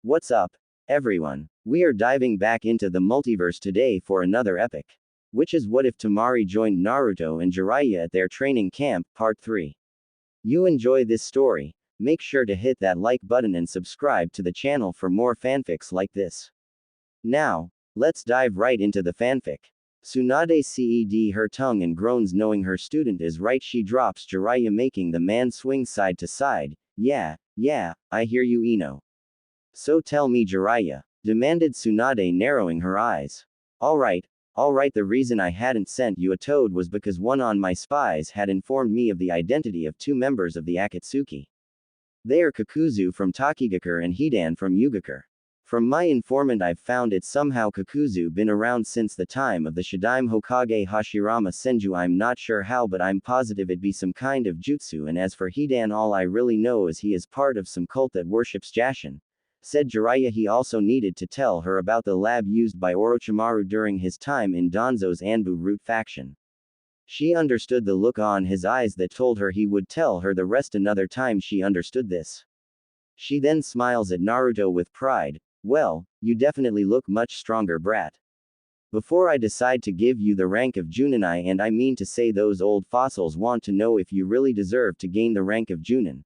What's up, everyone? We are diving back into the multiverse today for another epic. Which is What If Tamari Joined Naruto and Jiraiya at Their Training Camp, Part 3. You enjoy this story? Make sure to hit that like button and subscribe to the channel for more fanfics like this. Now, let's dive right into the fanfic. Tsunade ced her tongue and groans knowing her student is right. She drops Jiraiya, making the man swing side to side. Yeah, I hear you, Ino. So tell me, Jiraiya, demanded Tsunade, narrowing her eyes. Alright, the reason I hadn't sent you a toad was because one on my spies had informed me of the identity of two members of the Akatsuki. They are Kakuzu from Takigakure and Hidan from Yugakure. From my informant I've found it somehow Kakuzu been around since the time of the Shidaime Hokage Hashirama Senju. I'm not sure how, but I'm positive it be some kind of jutsu, and as for Hidan, all I really know is he is part of some cult that worships Jashin, said Jiraiya. He also needed to tell her about the lab used by Orochimaru during his time in Danzo's Anbu root faction. She understood the look on his eyes that told her he would tell her the rest another time. She understood this. She then smiles at Naruto with pride. Well, you definitely look much stronger, brat. Before I decide to give you the rank of Juninai, and I mean to say those old fossils want to know if you really deserve to gain the rank of Junin,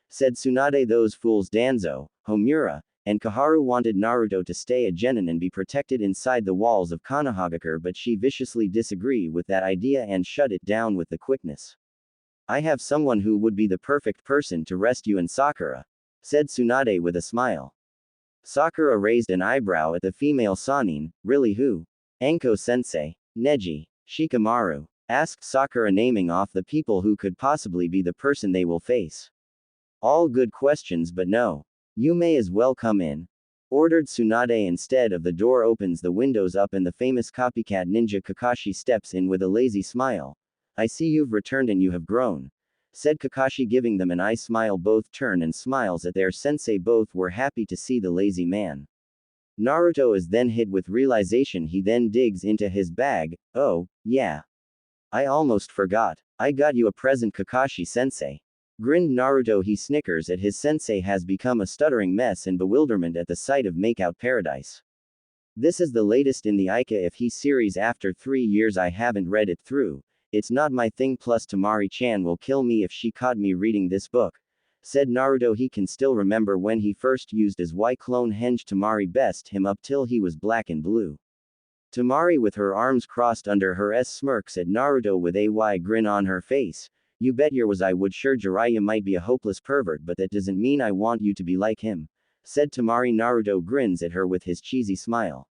said Tsunade. Those fools Danzo, Homura, and Kaharu wanted Naruto to stay a genin and be protected inside the walls of Konohagakure, but she viciously disagreed with that idea and shut it down with the quickness. I have someone who would be the perfect person to rescue in Sakura, said Tsunade with a smile. Sakura raised an eyebrow at the female Sannin. Really, who? Anko-sensei, Neji, Shikamaru, asked Sakura, naming off the people who could possibly be the person they will face. All good questions, but no. You may as well come in, ordered Tsunade. Instead of the door opens the windows up and the famous copycat ninja Kakashi steps in with a lazy smile. I see you've returned and you have grown, said Kakashi, giving them an eye smile. Both turn and smiles at their sensei. Both were happy to see the lazy man. Naruto is then hit with realization. He then digs into his bag. Oh, yeah. I almost forgot. I got you a present, Kakashi-sensei, grinned Naruto. He snickers at his sensei has become a stuttering mess in bewilderment at the sight of Makeout Paradise. This is the latest in the Ika if he series. After 3 years I haven't read it through. It's not my thing, plus Tamari-chan will kill me if she caught me reading this book, said Naruto. He can still remember when he first used his Y clone henge. Tamari best him up till he was black and blue. Tamari, with her arms crossed under her S, smirks at Naruto with a Y grin on her face. You bet your was I would. Sure, Jiraiya might be a hopeless pervert, but that doesn't mean I want you to be like him, said Tamari. Naruto grins at her with his cheesy smile.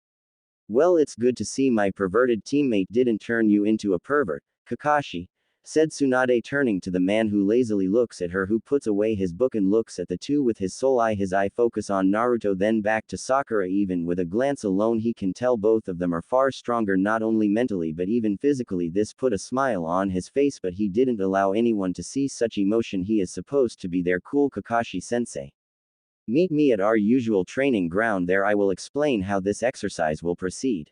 Well, it's good to see my perverted teammate didn't turn you into a pervert, Kakashi, said Tsunade, turning to the man who lazily looks at her, who puts away his book and looks at the two with his soul eye. His eye focus on Naruto, then back to Sakura. Even with a glance alone he can tell both of them are far stronger, not only mentally but even physically. This put a smile on his face, but he didn't allow anyone to see such emotion. He is supposed to be their cool Kakashi-sensei. Meet me at our usual training ground. There I will explain how this exercise will proceed.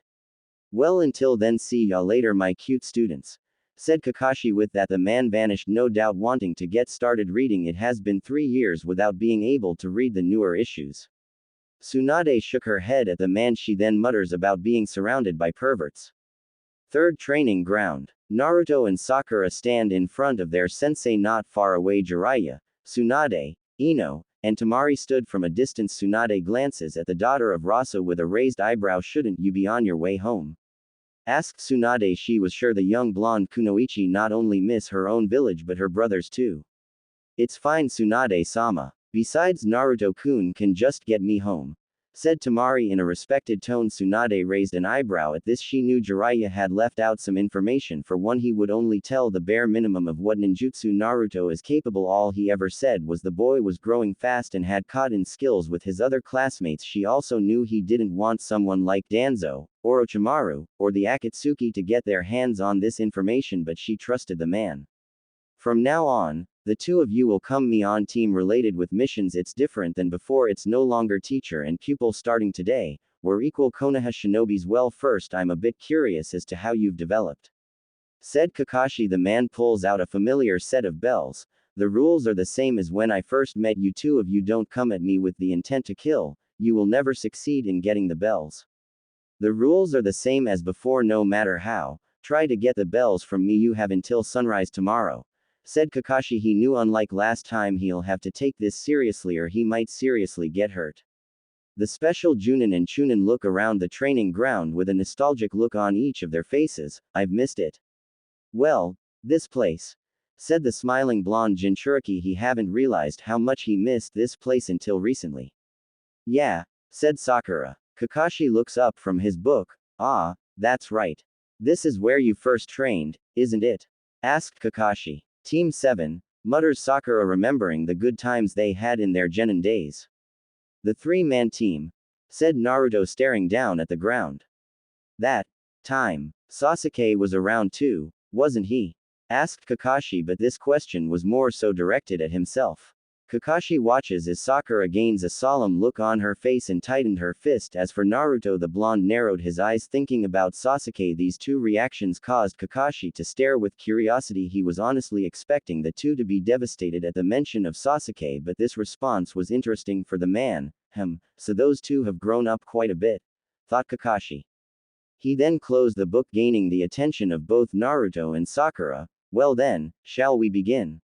Well, until then, see ya later, my cute students, said Kakashi. With that the man vanished, no doubt wanting to get started reading. It has been 3 years without being able to read the newer issues. Tsunade shook her head at the man. She then mutters about being surrounded by perverts. Third training ground. Naruto and Sakura stand in front of their sensei not far away. Jiraiya, Tsunade, Ino, and Tamari stood from a distance. Tsunade glances at the daughter of Rasa with a raised eyebrow. Shouldn't you be on your way home? Asked Tsunade. She was sure the young blonde Kunoichi not only miss her own village but her brothers too. It's fine, Tsunade-sama. Besides, Naruto-kun can just get me home, said Tamari in a respected tone. Tsunade raised an eyebrow at this. She knew Jiraiya had left out some information. For one, he would only tell the bare minimum of what ninjutsu Naruto is capable. All he ever said was the boy was growing fast and had caught in skills with his other classmates. She also knew he didn't want someone like Danzo, Orochimaru, or the Akatsuki to get their hands on this information, but she trusted the man. From now on, the two of you will come me on team related with missions. It's different than before. It's no longer teacher and pupil. Starting today, we're equal Konoha shinobis. Well, first I'm a bit curious as to how you've developed, said Kakashi. The man pulls out a familiar set of bells. The rules are the same as when I first met you. Two of you don't come at me with the intent to kill. you will never succeed in getting the bells. The rules are the same as before no matter how. Try to get the bells from me, you have until sunrise tomorrow, said Kakashi. He knew unlike last time he'll have to take this seriously or he might seriously get hurt. The special Junin and Chunin look around the training ground with a nostalgic look on each of their faces. I've missed it. Well, this place, said the smiling blonde Jinchuriki. He haven't realized how much he missed this place until recently. Yeah, said Sakura. Kakashi looks up from his book. Ah, that's right. This is where you first trained, isn't it? Asked Kakashi. Team 7, mutters Sakura, remembering the good times they had in their genin days. The three-man team, said Naruto, staring down at the ground. That time, Sasuke was around too, wasn't he? Asked Kakashi, but this question was more so directed at himself. Kakashi watches as Sakura gains a solemn look on her face and tightened her fist. As for Naruto, the blonde narrowed his eyes thinking about Sasuke. These two reactions caused Kakashi to stare with curiosity. He was honestly expecting the two to be devastated at the mention of Sasuke, but this response was interesting for the man. So those two have grown up quite a bit, thought Kakashi. He then closed the book, gaining the attention of both Naruto and Sakura. Well then, shall we begin?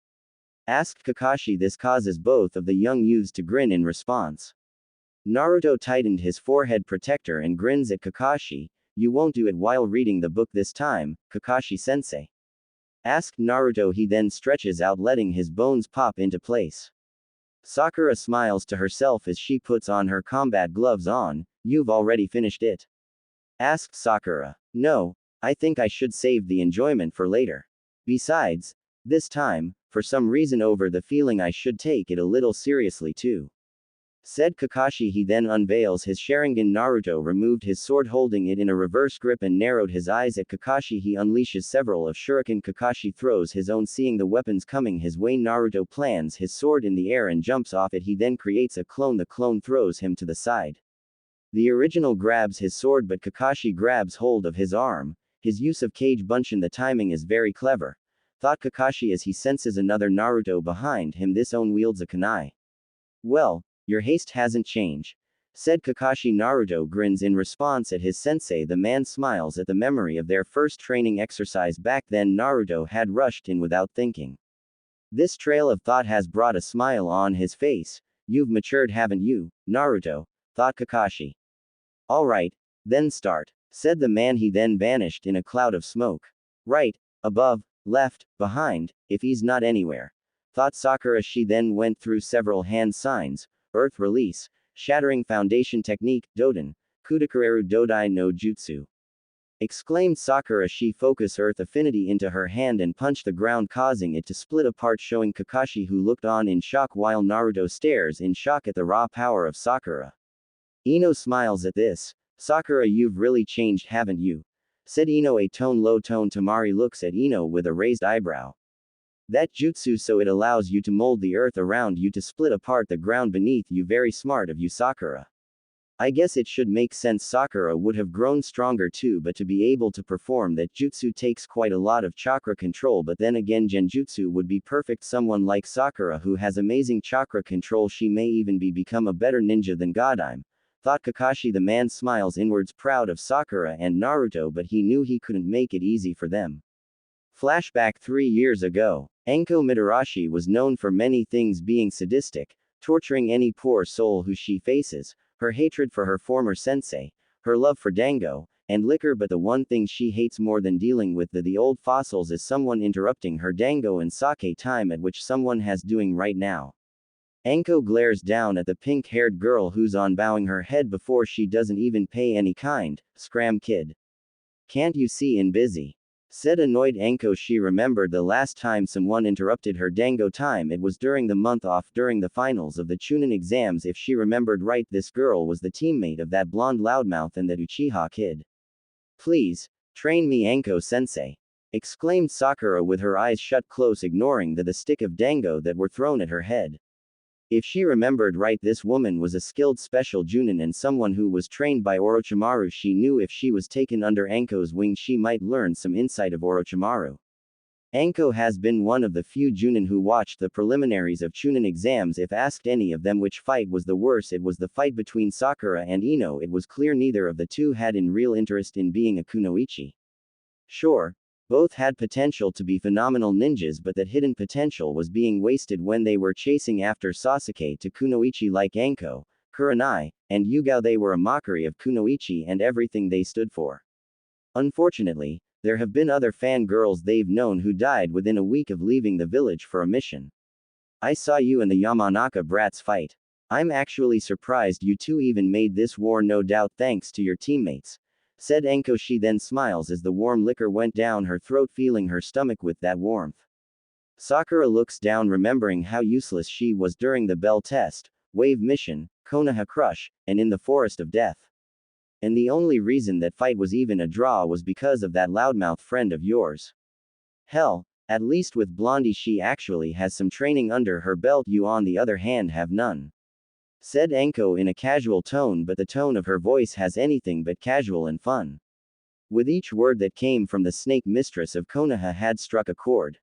Asked Kakashi. This causes both of the young youths to grin in response. Naruto tightened his forehead protector and grins at Kakashi. You won't do it while reading the book this time, Kakashi-sensei? Asked Naruto. He then stretches out, letting his bones pop into place. Sakura smiles to herself as she puts on her combat gloves. You've already finished it? Asked Sakura. No, I think I should save the enjoyment for later. Besides, this time, for some reason over the feeling I should take it a little seriously too, said Kakashi. He then unveils his Sharingan. Naruto removed his sword, holding it in a reverse grip, and narrowed his eyes at Kakashi. He unleashes several of shuriken. Kakashi throws his own, seeing the weapons coming his way. Naruto plants his sword in the air and jumps off it. He then creates a clone. The clone throws him to the side. The original grabs his sword, but Kakashi grabs hold of his arm. His use of Kage Bunshin, the timing is very clever, thought Kakashi as he senses another Naruto behind him. This one wields a kunai. Well, your haste hasn't changed, said Kakashi. Naruto grins in response at his sensei. The man smiles at the memory of their first training exercise back then. Naruto had rushed in without thinking. This trail of thought has brought a smile on his face. You've matured, haven't you, Naruto? Thought Kakashi. Alright, then start, said the man. He then vanished in a cloud of smoke. Right, above, left, behind, if he's not anywhere, thought Sakura. She then went through several hand signs: earth release, shattering foundation technique, Doden, Kudakareru Dodai no Jutsu. Exclaimed Sakura. She focused earth affinity into her hand and punched the ground, causing it to split apart, showing Kakashi, who looked on in shock while Naruto stares in shock at the raw power of Sakura. Ino smiles at this. Sakura, you've really changed, haven't you? Said Ino, a low tone. Tamari looks at Ino with a raised eyebrow. That jutsu, so it allows you to mold the earth around you to split apart the ground beneath you. Very smart of you, Sakura. I guess it should make sense. Sakura would have grown stronger too, but to be able to perform that jutsu takes quite a lot of chakra control. But then again, genjutsu would be perfect. Someone like Sakura who has amazing chakra control, she may even become a better ninja than Godime, thought Kakashi. The man smiles inwards, proud of Sakura and Naruto, but he knew he couldn't make it easy for them. Flashback 3 years ago. Enko Mitarashi was known for many things, being sadistic, torturing any poor soul who she faces, her hatred for her former sensei, her love for dango, and liquor. But the one thing she hates more than dealing with the old fossils is someone interrupting her dango and sake time, at which someone has doing right now. Enko glares down at the pink-haired girl who's on, bowing her head before she doesn't even pay any kind. Scram, kid. Can't you see in busy? Said annoyed Enko. She remembered the last time someone interrupted her dango time. It was during the month off during the finals of the Chunin exams. If she remembered right, this girl was the teammate of that blonde loudmouth and that Uchiha kid. Please, train me, Enko-sensei, exclaimed Sakura with her eyes shut close, ignoring the stick of dango that were thrown at her head. If she remembered right, this woman was a skilled special Junin and someone who was trained by Orochimaru. She knew if she was taken under Enko's wing, she might learn some insight of Orochimaru. Anko has been one of the few Junin who watched the preliminaries of Chunin exams. If asked any of them which fight was the worst, it was the fight between Sakura and Ino. It was clear neither of the two had in real interest in being a kunoichi. Sure, both had potential to be phenomenal ninjas, but that hidden potential was being wasted when they were chasing after Sasuke to kunoichi like Anko, Kurenai, and Yugao. They were a mockery of kunoichi and everything they stood for. Unfortunately, there have been other fangirls they've known who died within a week of leaving the village for a mission. I saw you and the Yamanaka brats fight. I'm actually surprised you two even made this war, no doubt thanks to your teammates, said Anko. She then smiles as the warm liquor went down her throat, feeling her stomach with that warmth. Sakura looks down, remembering how useless she was during the Bell test, Wave mission, Konoha Crush, and in the Forest of Death. And the only reason that fight was even a draw was because of that loudmouth friend of yours. Hell, at least with Blondie she actually has some training under her belt. You on the other hand have none, said Anko in a casual tone, but the tone of her voice has anything but casual and fun. With each word that came from the snake mistress of Konoha had struck a chord.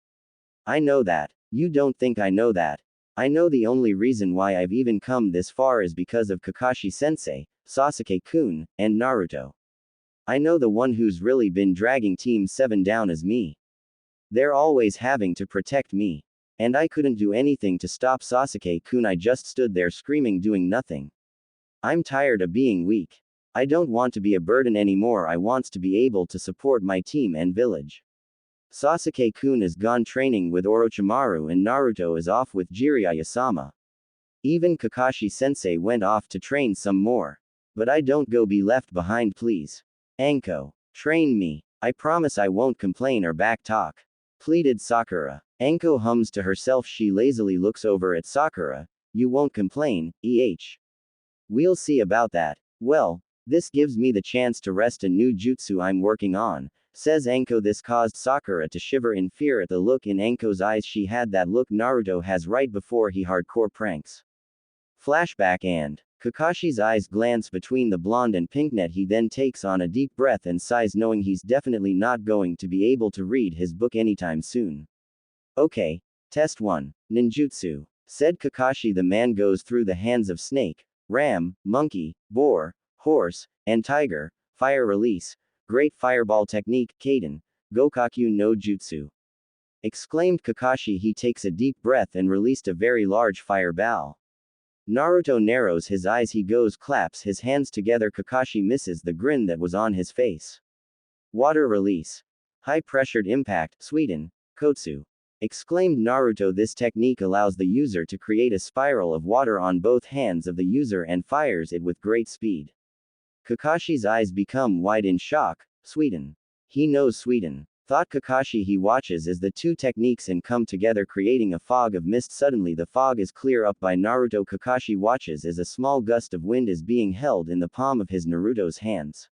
I know that. You don't think I know that. I know the only reason why I've even come this far is because of Kakashi-sensei, Sasuke-kun, and Naruto. I know the one who's really been dragging Team 7 down is me. They're always having to protect me. And I couldn't do anything to stop Sasuke-kun. I just stood there screaming, doing nothing. I'm tired of being weak. I don't want to be a burden anymore. I want to be able to support my team and village. Sasuke-kun is gone training with Orochimaru and Naruto is off with Jiraiya-sama. Even Kakashi-sensei went off to train some more. But I don't go be left behind, please. Anko, train me. I promise I won't complain or backtalk, pleaded Sakura. Anko hums to herself. She lazily looks over at Sakura. You won't complain, We'll see about that. Well, this gives me the chance to rest a new jutsu I'm working on, says Anko. This caused Sakura to shiver in fear at the look in Anko's eyes. She had that look Naruto has right before he hardcore pranks. Flashback. And Kakashi's eyes glance between the blonde and pinknet. He then takes on a deep breath and sighs, knowing he's definitely not going to be able to read his book anytime soon. Okay, test 1. Ninjutsu, said Kakashi. The man goes through the hands of snake, ram, monkey, boar, horse, and tiger. Fire release. Great fireball technique, Kaden. Gokaku no Jutsu, exclaimed Kakashi. He takes a deep breath and released a very large fireball. Naruto narrows his eyes. He goes, claps his hands together. Kakashi misses the grin that was on his face. Water release. High pressured impact, Sweden, Kotsu, exclaimed Naruto. This technique allows the user to create a spiral of water on both hands of the user and fires it with great speed. Kakashi's eyes become wide in shock. Sweden. He knows Sweden, thought Kakashi. He watches as the two techniques and come together, creating a fog of mist. Suddenly the fog is clear up by Naruto. Kakashi watches as a small gust of wind is being held in the palm of his Naruto's hands.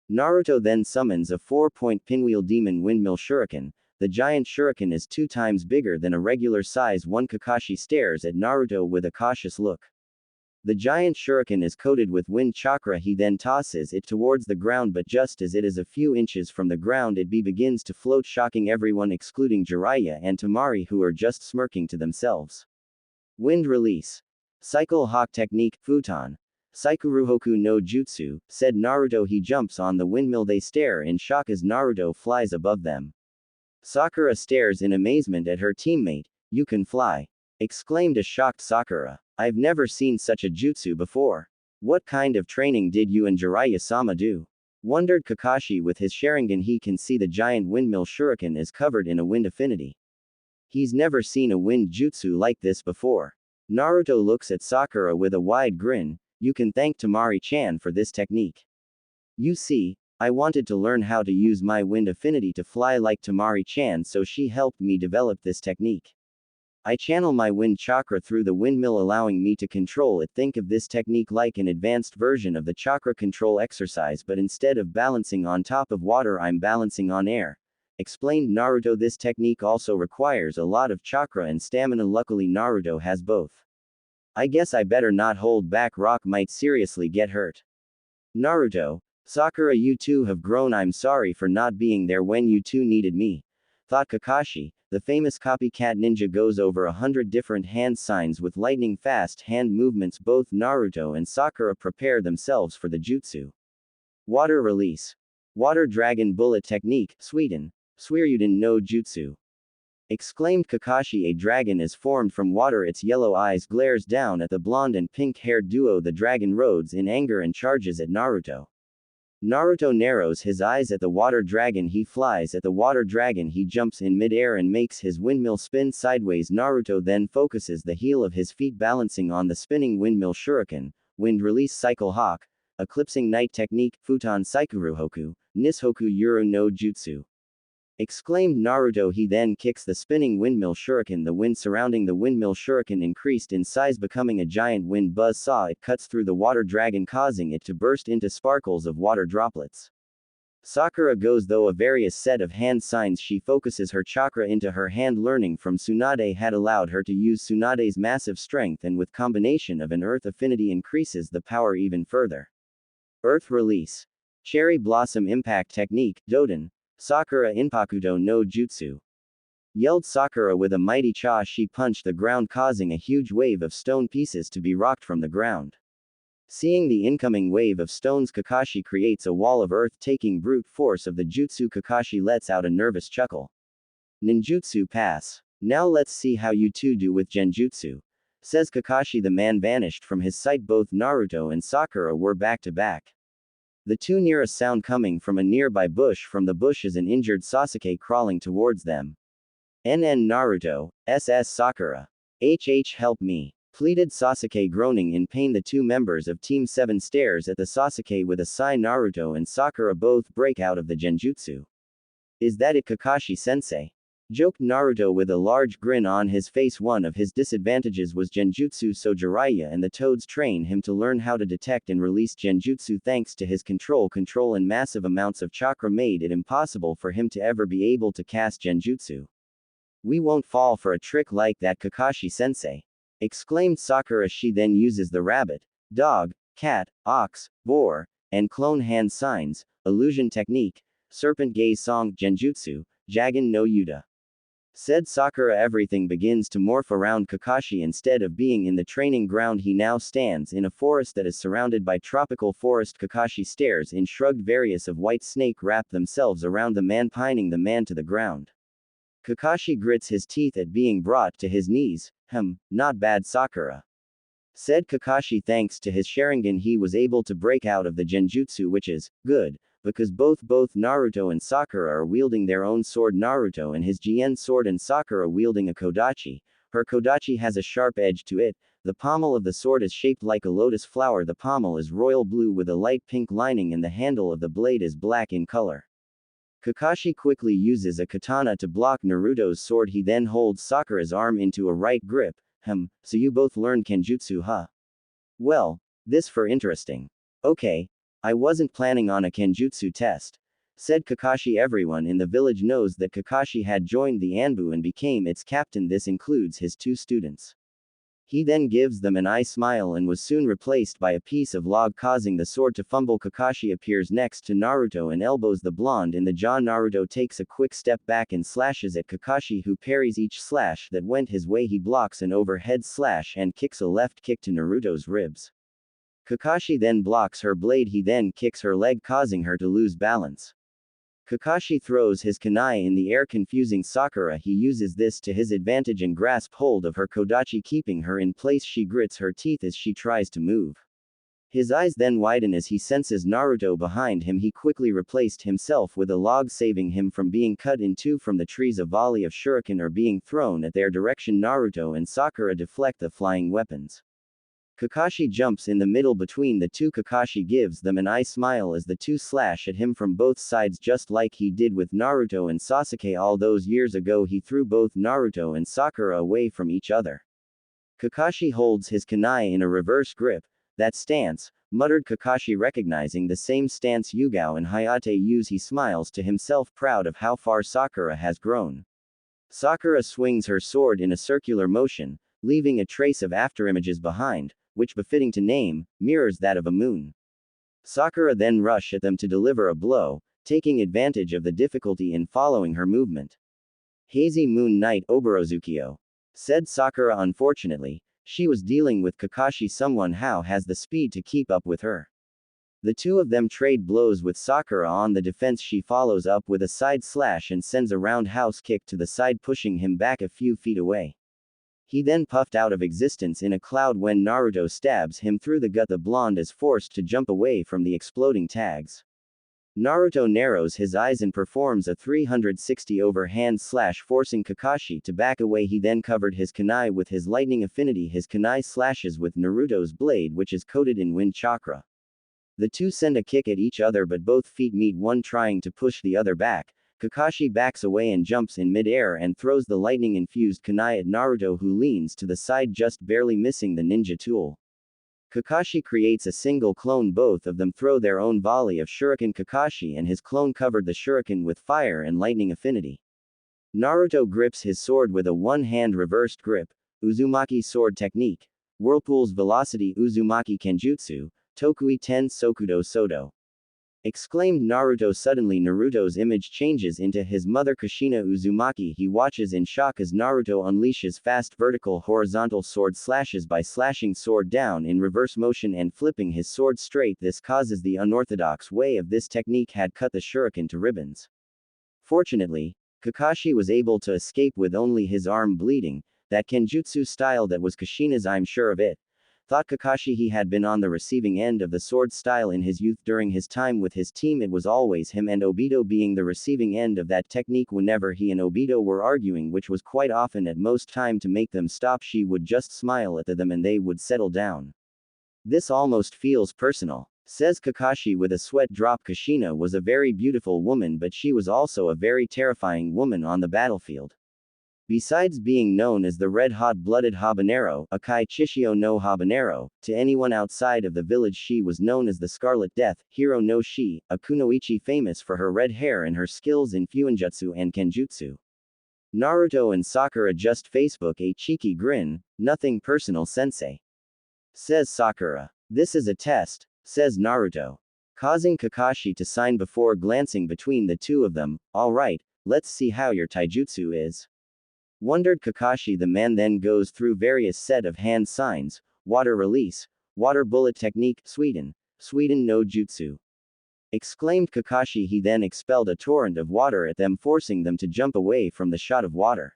Naruto then summons a 4-point pinwheel demon windmill shuriken. The giant shuriken is 2 times bigger than a regular size one. Kakashi stares at Naruto with a cautious look. The giant shuriken is coated with wind chakra. He then tosses it towards the ground, but just as it is a few inches from the ground it begins to float, shocking everyone excluding Jiraiya and Temari, who are just smirking to themselves. Wind release. Cycle hawk technique, futon. Saikuruhoku no jutsu, said Naruto. He jumps on the windmill. They stare in shock as Naruto flies above them. Sakura stares in amazement at her teammate. You can fly, exclaimed a shocked Sakura. I've never seen such a jutsu before. What kind of training did you and Jiraiya-sama do? Wondered Kakashi. With his Sharingan he can see the giant windmill shuriken is covered in a wind affinity. He's never seen a wind jutsu like this before. Naruto looks at Sakura with a wide grin. You can thank Temari-chan for this technique. You see, I wanted to learn how to use my wind affinity to fly like Temari-chan, so she helped me develop this technique. I channel my wind chakra through the windmill, allowing me to control it. Think of this technique like an advanced version of the chakra control exercise, but instead of balancing on top of water I'm balancing on air, explained Naruto. This technique also requires a lot of chakra and stamina. Luckily Naruto has both. I guess I better not hold back, Rock might seriously get hurt. Naruto, Sakura, you two have grown. I'm sorry for not being there when you two needed me, thought Kakashi. The famous copycat ninja goes over 100 different hand signs with lightning fast hand movements. Both Naruto and Sakura prepare themselves for the jutsu. Water release. Water dragon bullet technique, Sweden. Suiryuden no jutsu. Exclaimed Kakashi. A dragon is formed from water. Its yellow eyes glares down at the blonde and pink-haired duo. The dragon roars in anger and charges at Naruto. Naruto narrows his eyes at the water dragon. He flies at the water dragon. He jumps in midair and makes his windmill spin sideways. Naruto then focuses the heel of his feet balancing on the spinning windmill shuriken, wind release cycle hawk, eclipsing night technique, futon saikuruhoku, nishoku yuru no jutsu. Exclaimed Naruto. He then kicks the spinning windmill shuriken. The wind surrounding the windmill shuriken increased in size, becoming a giant wind buzz saw. It cuts through the water dragon, causing it to burst into sparkles of water droplets. Sakura goes through a various set of hand signs. She focuses her chakra into her hand. Learning from Tsunade had allowed her to use Tsunade's massive strength, and with combination of an earth affinity increases the power even further. Earth release. Cherry blossom impact technique, Doden. Sakura Inpakudo no Jutsu. Yelled Sakura with a mighty cha. She punched the ground, causing a huge wave of stone pieces to be rocked from the ground. Seeing the incoming wave of stones, Kakashi creates a wall of earth. Taking brute force of the jutsu, Kakashi lets out a nervous chuckle. Ninjutsu pass. Now let's see how you two do with genjutsu, says Kakashi. The man vanished from his sight. Both Naruto and Sakura were back to back. The two near a sound coming from a nearby bush. From the bush is an injured Sasuke crawling towards them. NN Naruto, SS Sakura. HH help me, pleaded Sasuke groaning in pain. The two members of Team 7 stares at the Sasuke with a sigh. Naruto and Sakura both break out of the genjutsu. Is that it, Kakashi-sensei? Joked Naruto with a large grin on his face. One of his disadvantages was genjutsu, so Jiraiya and the Toads train him to learn how to detect and release genjutsu. Thanks to his control and massive amounts of chakra made it impossible for him to ever be able to cast genjutsu. We won't fall for a trick like that, Kakashi-sensei, exclaimed Sakura. She then uses the rabbit, dog, cat, ox, boar, and clone hand signs, illusion technique, serpent gaze song, genjutsu, Jagan no Yuta. Said Sakura. Everything begins to morph around Kakashi. Instead of being in the training ground, he now stands in a forest that is surrounded by tropical forest. Kakashi stares in shrugged. Various of white snake wrap themselves around the man, pining the man to the ground. Kakashi grits his teeth at being brought to his knees. Not bad, Sakura, said Kakashi. Thanks to his Sharingan he was able to break out of the genjutsu, which is good, because both Naruto and Sakura are wielding their own sword. Naruto and his Jien sword and Sakura wielding a kodachi. Her kodachi has a sharp edge to it. The pommel of the sword is shaped like a lotus flower. The pommel is royal blue with a light pink lining and the handle of the blade is black in color. Kakashi quickly uses a katana to block Naruto's sword. He then holds Sakura's arm into a right grip. So you both learned kenjutsu, huh? Well, this for interesting. Okay. I wasn't planning on a kenjutsu test, said Kakashi. Everyone in the village knows that Kakashi had joined the Anbu and became its captain. This includes his two students. He then gives them an eye smile and was soon replaced by a piece of log, causing the sword to fumble. Kakashi appears next to Naruto and elbows the blonde in the jaw. Naruto takes a quick step back and slashes at Kakashi, who parries each slash that went his way. He blocks an overhead slash and kicks a left kick to Naruto's ribs. Kakashi then blocks her blade. He then kicks her leg, causing her to lose balance. Kakashi throws his kunai in the air, confusing Sakura. He uses this to his advantage and grasps hold of her kodachi, keeping her in place. She grits her teeth as she tries to move. His eyes then widen as he senses Naruto behind him. He quickly replaced himself with a log, saving him from being cut in two from the trees. A volley of shuriken are being thrown at their direction. Naruto and Sakura deflect the flying weapons. Kakashi jumps in the middle between the two. Kakashi gives them an eye smile as the two slash at him from both sides, just like he did with Naruto and Sasuke all those years ago. He threw both Naruto and Sakura away from each other. Kakashi holds his kunai in a reverse grip. That stance, muttered Kakashi, recognizing the same stance Yugao and Hayate use. He smiles to himself, proud of how far Sakura has grown. Sakura swings her sword in a circular motion, leaving a trace of afterimages behind, which, befitting to name, mirrors that of a moon. Sakura then rushes at them to deliver a blow, taking advantage of the difficulty in following her movement. Hazy Moon Knight Oborozukyo. Said Sakura. Unfortunately, she was dealing with Kakashi. Someone how has the speed to keep up with her. The two of them trade blows with Sakura on the defense. She follows up with a side slash and sends a roundhouse kick to the side, pushing him back a few feet away. He then puffed out of existence in a cloud when Naruto stabs him through the gut. The blonde is forced to jump away from the exploding tags. Naruto narrows his eyes and performs a 360 overhand slash, forcing Kakashi to back away. He then covered his kunai with his lightning affinity. His kunai slashes with Naruto's blade, which is coated in wind chakra. The two send a kick at each other, but both feet meet, one trying to push the other back. Kakashi backs away and jumps in mid-air and throws the lightning-infused kunai at Naruto, who leans to the side, just barely missing the ninja tool. Kakashi creates a single clone. Both of them throw their own volley of shuriken. Kakashi and his clone covered the shuriken with fire and lightning affinity. Naruto grips his sword with a one-hand reversed grip, Uzumaki sword technique, Whirlpool's velocity, Uzumaki Kenjutsu, Tokui ten Sokudo Sodo. Exclaimed Naruto. Suddenly Naruto's image changes into his mother Kushina Uzumaki. He watches in shock as Naruto unleashes fast vertical horizontal sword slashes by slashing sword down in reverse motion and flipping his sword straight. This causes the unorthodox way of this technique had cut the shuriken to ribbons. Fortunately, Kakashi was able to escape with only his arm bleeding. That Kenjutsu style, that was Kushina's, I'm sure of it. Thought Kakashi. He had been on the receiving end of the sword style in his youth. During his time with his team, it was always him and Obito being the receiving end of that technique. Whenever he and Obito were arguing, which was quite often, at most time to make them stop, she would just smile at them and they would settle down. This almost feels personal, says Kakashi with a sweat drop. Kushina was a very beautiful woman, but she was also a very terrifying woman on the battlefield. Besides being known as the red-hot-blooded habanero, Akai Chishio no habanero, to anyone outside of the village she was known as the Scarlet Death, Hiro no Shi, a kunoichi, famous for her red hair and her skills in fuinjutsu and kenjutsu. Naruto and Sakura just Facebook a cheeky grin, nothing personal sensei. Says Sakura. This is a test, says Naruto. Causing Kakashi to sign before glancing between the two of them. Alright, let's see how your taijutsu is. Wondered Kakashi. The man then goes through various set of hand signs, water release, water bullet technique, Sweden no jutsu. Exclaimed Kakashi. He then expelled a torrent of water at them, forcing them to jump away from the shot of water.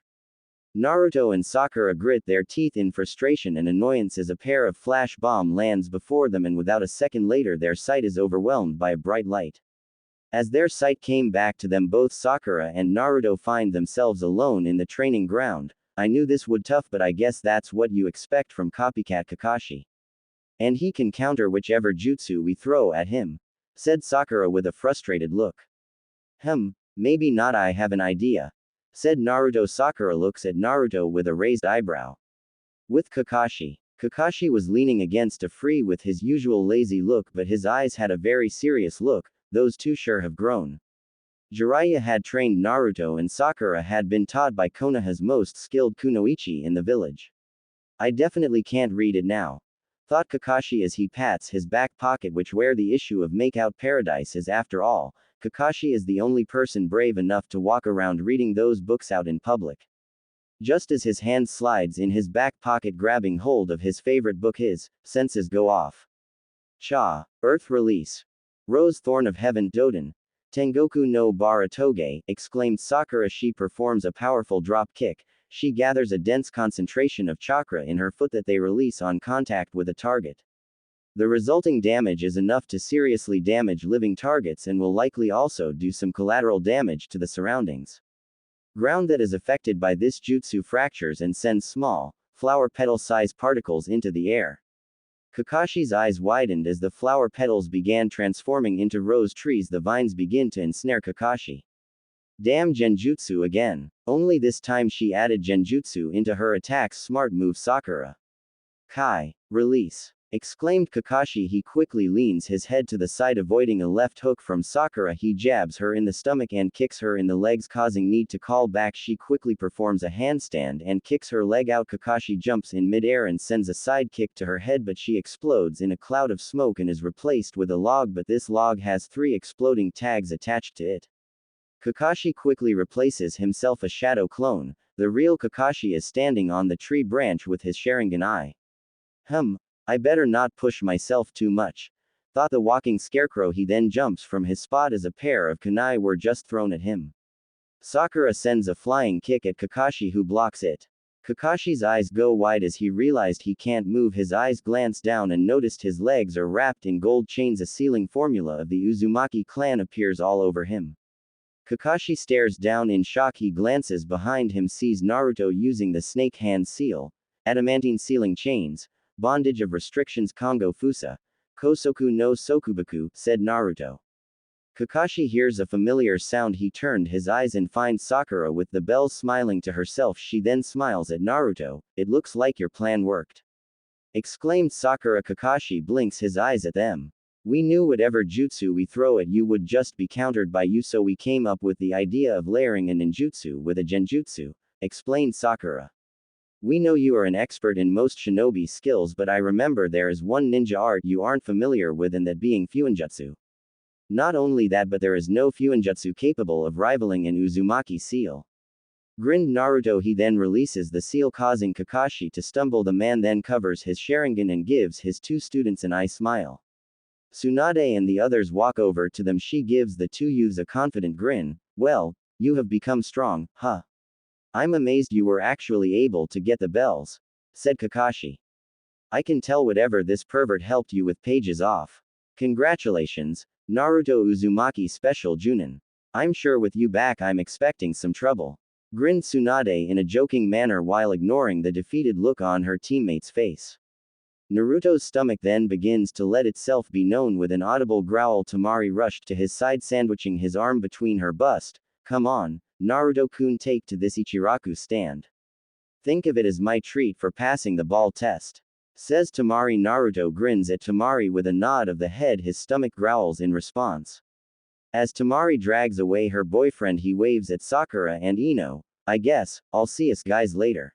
Naruto and Sakura grit their teeth in frustration and annoyance as a pair of flash bomb lands before them, and without a second later their sight is overwhelmed by a bright light. As their sight came back to them, both Sakura and Naruto find themselves alone in the training ground. I knew this would tough, but I guess that's what you expect from copycat Kakashi. And he can counter whichever jutsu we throw at him, said Sakura with a frustrated look. Maybe not, I have an idea, said Naruto. Sakura looks at Naruto with a raised eyebrow. With Kakashi. Kakashi was leaning against a tree with his usual lazy look, but his eyes had a very serious look. Those two sure have grown. Jiraiya had trained Naruto and Sakura had been taught by Konoha's most skilled kunoichi in the village. I definitely can't read it now, thought Kakashi as he pats his back pocket, which where the issue of Makeout Paradise is. After all, Kakashi is the only person brave enough to walk around reading those books out in public. Just as his hand slides in his back pocket grabbing hold of his favorite book, his senses go off. Cha, Earth Release. Rose Thorn of Heaven, Doden. Tengoku no Baratoge, exclaimed Sakura. She performs a powerful drop kick. She gathers a dense concentration of chakra in her foot that they release on contact with a target. The resulting damage is enough to seriously damage living targets and will likely also do some collateral damage to the surroundings. Ground that is affected by this jutsu fractures and sends small, flower petal-size particles into the air. Kakashi's eyes widened as the flower petals began transforming into rose trees. The vines begin to ensnare Kakashi. Damn genjutsu again. Only this time she added genjutsu into her attacks. Smart move, Sakura. Kai. Release. Exclaimed Kakashi. He quickly leans his head to the side, avoiding a left hook from Sakura. He jabs her in the stomach and kicks her in the legs, causing need to call back. She quickly performs a handstand and kicks her leg out. Kakashi jumps in midair and sends a side kick to her head, but she explodes in a cloud of smoke and is replaced with a log, but this log has 3 exploding tags attached to it. Kakashi quickly replaces himself a shadow clone. The real Kakashi is standing on the tree branch with his Sharingan eye. I better not push myself too much, thought the walking scarecrow. He then jumps from his spot as a pair of kunai were just thrown at him. Sakura sends a flying kick at Kakashi, who blocks it. Kakashi's eyes go wide as he realized he can't move. His eyes glance down and noticed his legs are wrapped in gold chains. A sealing formula of the Uzumaki clan appears all over him. Kakashi stares down in shock. He glances behind him, sees Naruto using the snake hand seal, adamantine sealing chains, bondage of restrictions. Kongo Fusa, Kosoku no Sokubaku, said Naruto. Kakashi hears a familiar sound. He turned his eyes and finds Sakura with the bells smiling to herself. She then smiles at Naruto. It looks like your plan worked, exclaimed Sakura. Kakashi blinks his eyes at them. We knew whatever jutsu we throw at you would just be countered by you, so we came up with the idea of layering a ninjutsu with a genjutsu, explained Sakura. We know you are an expert in most shinobi skills, but I remember there is one ninja art you aren't familiar with, and that being fuinjutsu. Not only that, but there is no fuinjutsu capable of rivaling an Uzumaki seal, grinned Naruto. He then releases the seal, causing Kakashi to stumble. The man then covers his Sharingan and gives his two students an eye smile. Tsunade and the others walk over to them. She gives the two youths a confident grin. Well, you have become strong, huh? I'm amazed you were actually able to get the bells, said Kakashi. I can tell whatever this pervert helped you with pages off. Congratulations, Naruto Uzumaki Special Junin. I'm sure with you back I'm expecting some trouble, grinned Tsunade in a joking manner while ignoring the defeated look on her teammate's face. Naruto's stomach then begins to let itself be known. With an audible growl, Temari rushed to his side, sandwiching his arm between her bust. Come on, Naruto-kun, take to this Ichiraku stand. Think of it as my treat for passing the ball test, says Temari. Naruto grins at Temari with a nod of the head. His stomach growls in response. As Temari drags away her boyfriend, he waves at Sakura and Ino. I guess, I'll see us guys later.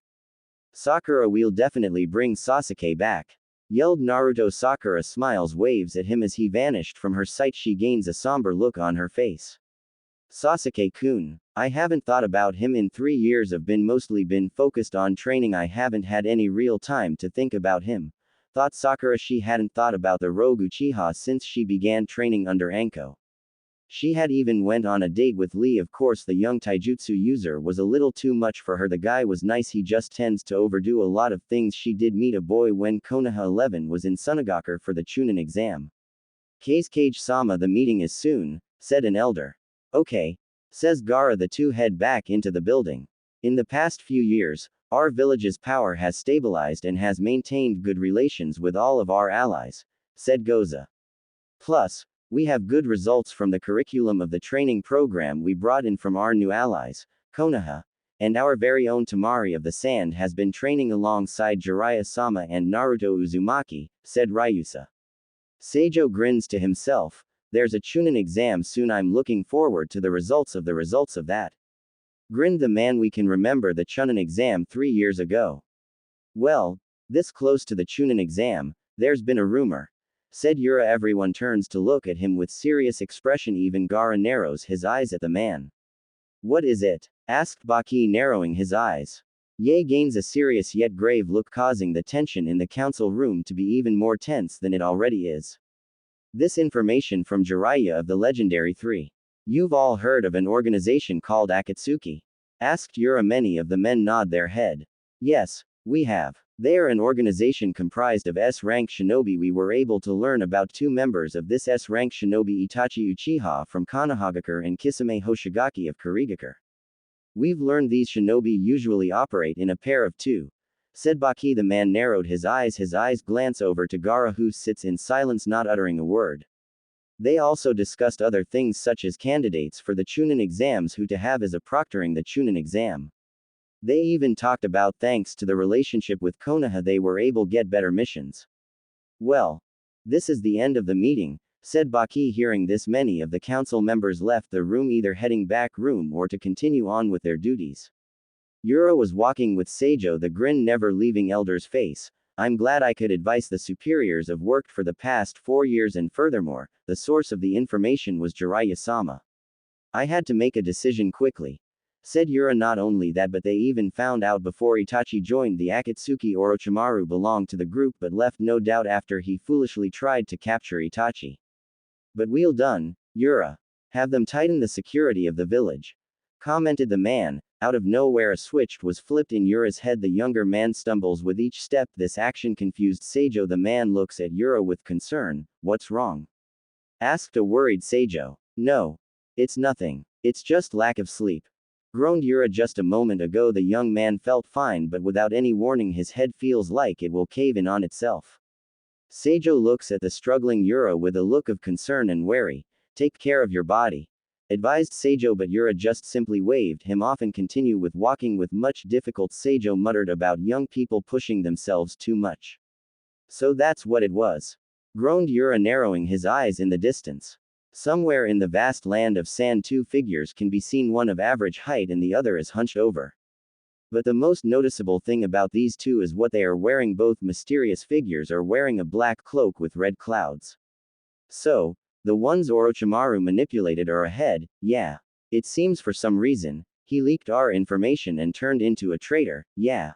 Sakura, we'll definitely bring Sasuke back, yelled Naruto. Sakura smiles, waves at him as he vanished from her sight. She gains a somber look on her face. Sasuke-kun, I haven't thought about him in 3 years. I've mostly been focused on training. I haven't had any real time to think about him, thought Sakura. She hadn't thought about the Rogue Uchiha since she began training under Anko. She had even went on a date with Lee. Of course, the young taijutsu user was a little too much for her. The guy was nice, he just tends to overdo a lot of things. She did meet a boy when Konoha 11 was in Sunagaku for the Chunin exam. Kage-sama, the meeting is soon, said an elder. Okay, says Gaara. The two head back into the building. In the past few years, our village's power has stabilized and has maintained good relations with all of our allies, said Goza. Plus, we have good results from the curriculum of the training program we brought in from our new allies, Konoha, and our very own Temari of the Sand has been training alongside Jiraiya-sama and Naruto Uzumaki, said Ryusa. Seijo grins to himself. There's a Chunin exam soon. I'm looking forward to the results of that. Grinned the man. We can remember the Chunin exam 3 years ago. Well, this close to the Chunin exam, there's been a rumor, said Yura. Everyone turns to look at him with serious expression. Even Gaara narrows his eyes at the man. What is it? Asked Baki, narrowing his eyes. Ye gains a serious yet grave look, causing the tension in the council room to be even more tense than it already is. This information from Jiraiya of the legendary 3. You've all heard of an organization called Akatsuki? Asked Yura. Many of the men nod their head. Yes, we have. They are an organization comprised of S-rank shinobi. We were able to learn about 2 members of this S-rank shinobi, Itachi Uchiha from Konohagakure and Kisame Hoshigaki of Kurigakure. We've learned these shinobi usually operate in a pair of 2, said Baki. The man narrowed his eyes glance over to Gaara, who sits in silence, not uttering a word. They also discussed other things such as candidates for the Chunin exams, who to have as a proctoring the Chunin exam. They even talked about thanks to the relationship with Konoha they were able get better missions. Well, this is the end of the meeting, said Baki. Hearing this, many of the council members left the room, either heading back room or to continue on with their duties. Yura was walking with Seijo, the grin never leaving elder's face. I'm glad I could advise the superiors. I've worked for the past 4 years, and furthermore, the source of the information was Jiraiya-sama. I had to make a decision quickly. Said Yura. Not only that, but they even found out before Itachi joined the Akatsuki Orochimaru belonged to the group but left no doubt after he foolishly tried to capture Itachi. But well done, Yura. Have them tighten the security of the village. Commented the man. Out of nowhere a switch was flipped in Yura's head. The younger man stumbles with each step. This action confused Seijo. The man looks at Yura with concern. What's wrong? Asked a worried Seijo. No. It's nothing. It's just lack of sleep. Groaned Yura. Just a moment ago the young man felt fine, but without any warning his head feels like it will cave in on itself. Seijo looks at the struggling Yura with a look of concern and worry. Take care of your body, advised Seijo, but Yura just simply waved him off and continued with walking with much difficulty. Seijo muttered about young people pushing themselves too much. So that's what it was. Groaned Yura, narrowing his eyes in the distance. Somewhere in the vast land of sand two figures can be seen, one of average height and the other is hunched over. But the most noticeable thing about these two is what they are wearing. Both mysterious figures are wearing a black cloak with red clouds. So, the ones Orochimaru manipulated are ahead, yeah. It seems for some reason, he leaked our information and turned into a traitor, yeah.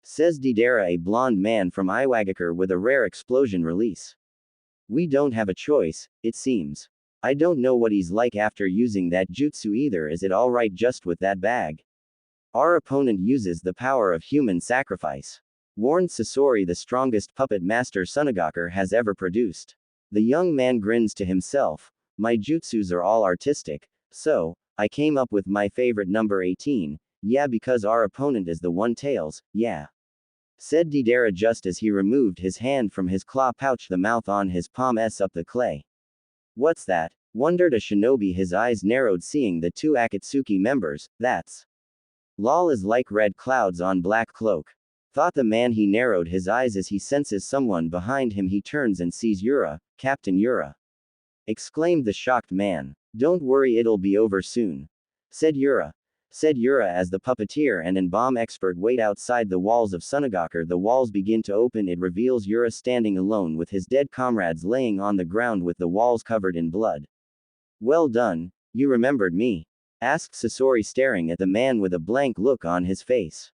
Says Deidara, a blonde man from Iwagakure with a rare explosion release. We don't have a choice, it seems. I don't know what he's like after using that jutsu either. Is it alright just with that bag? Our opponent uses the power of human sacrifice. Warned Sasori, the strongest puppet master Sunagakure has ever produced. The young man grins to himself. My jutsus are all artistic, so, I came up with my favorite number 18, yeah, because our opponent is the one tails, yeah. Said Deidara just as he removed his hand from his claw pouch, the mouth on his palm up the clay. What's that? Wondered a shinobi, his eyes narrowed seeing the two Akatsuki members. That's lol, is like red clouds on black cloak. Thought the man. He narrowed his eyes as he senses someone behind him. He turns and sees Yura. Captain Yura! Exclaimed the shocked man. Don't worry, it'll be over soon. Said Yura. As the puppeteer and embalm expert wait outside the walls of Sunagakure. The walls begin to open. It reveals Yura standing alone with his dead comrades laying on the ground with the walls covered in blood. Well done, you remembered me? Asked Sasori, staring at the man with a blank look on his face.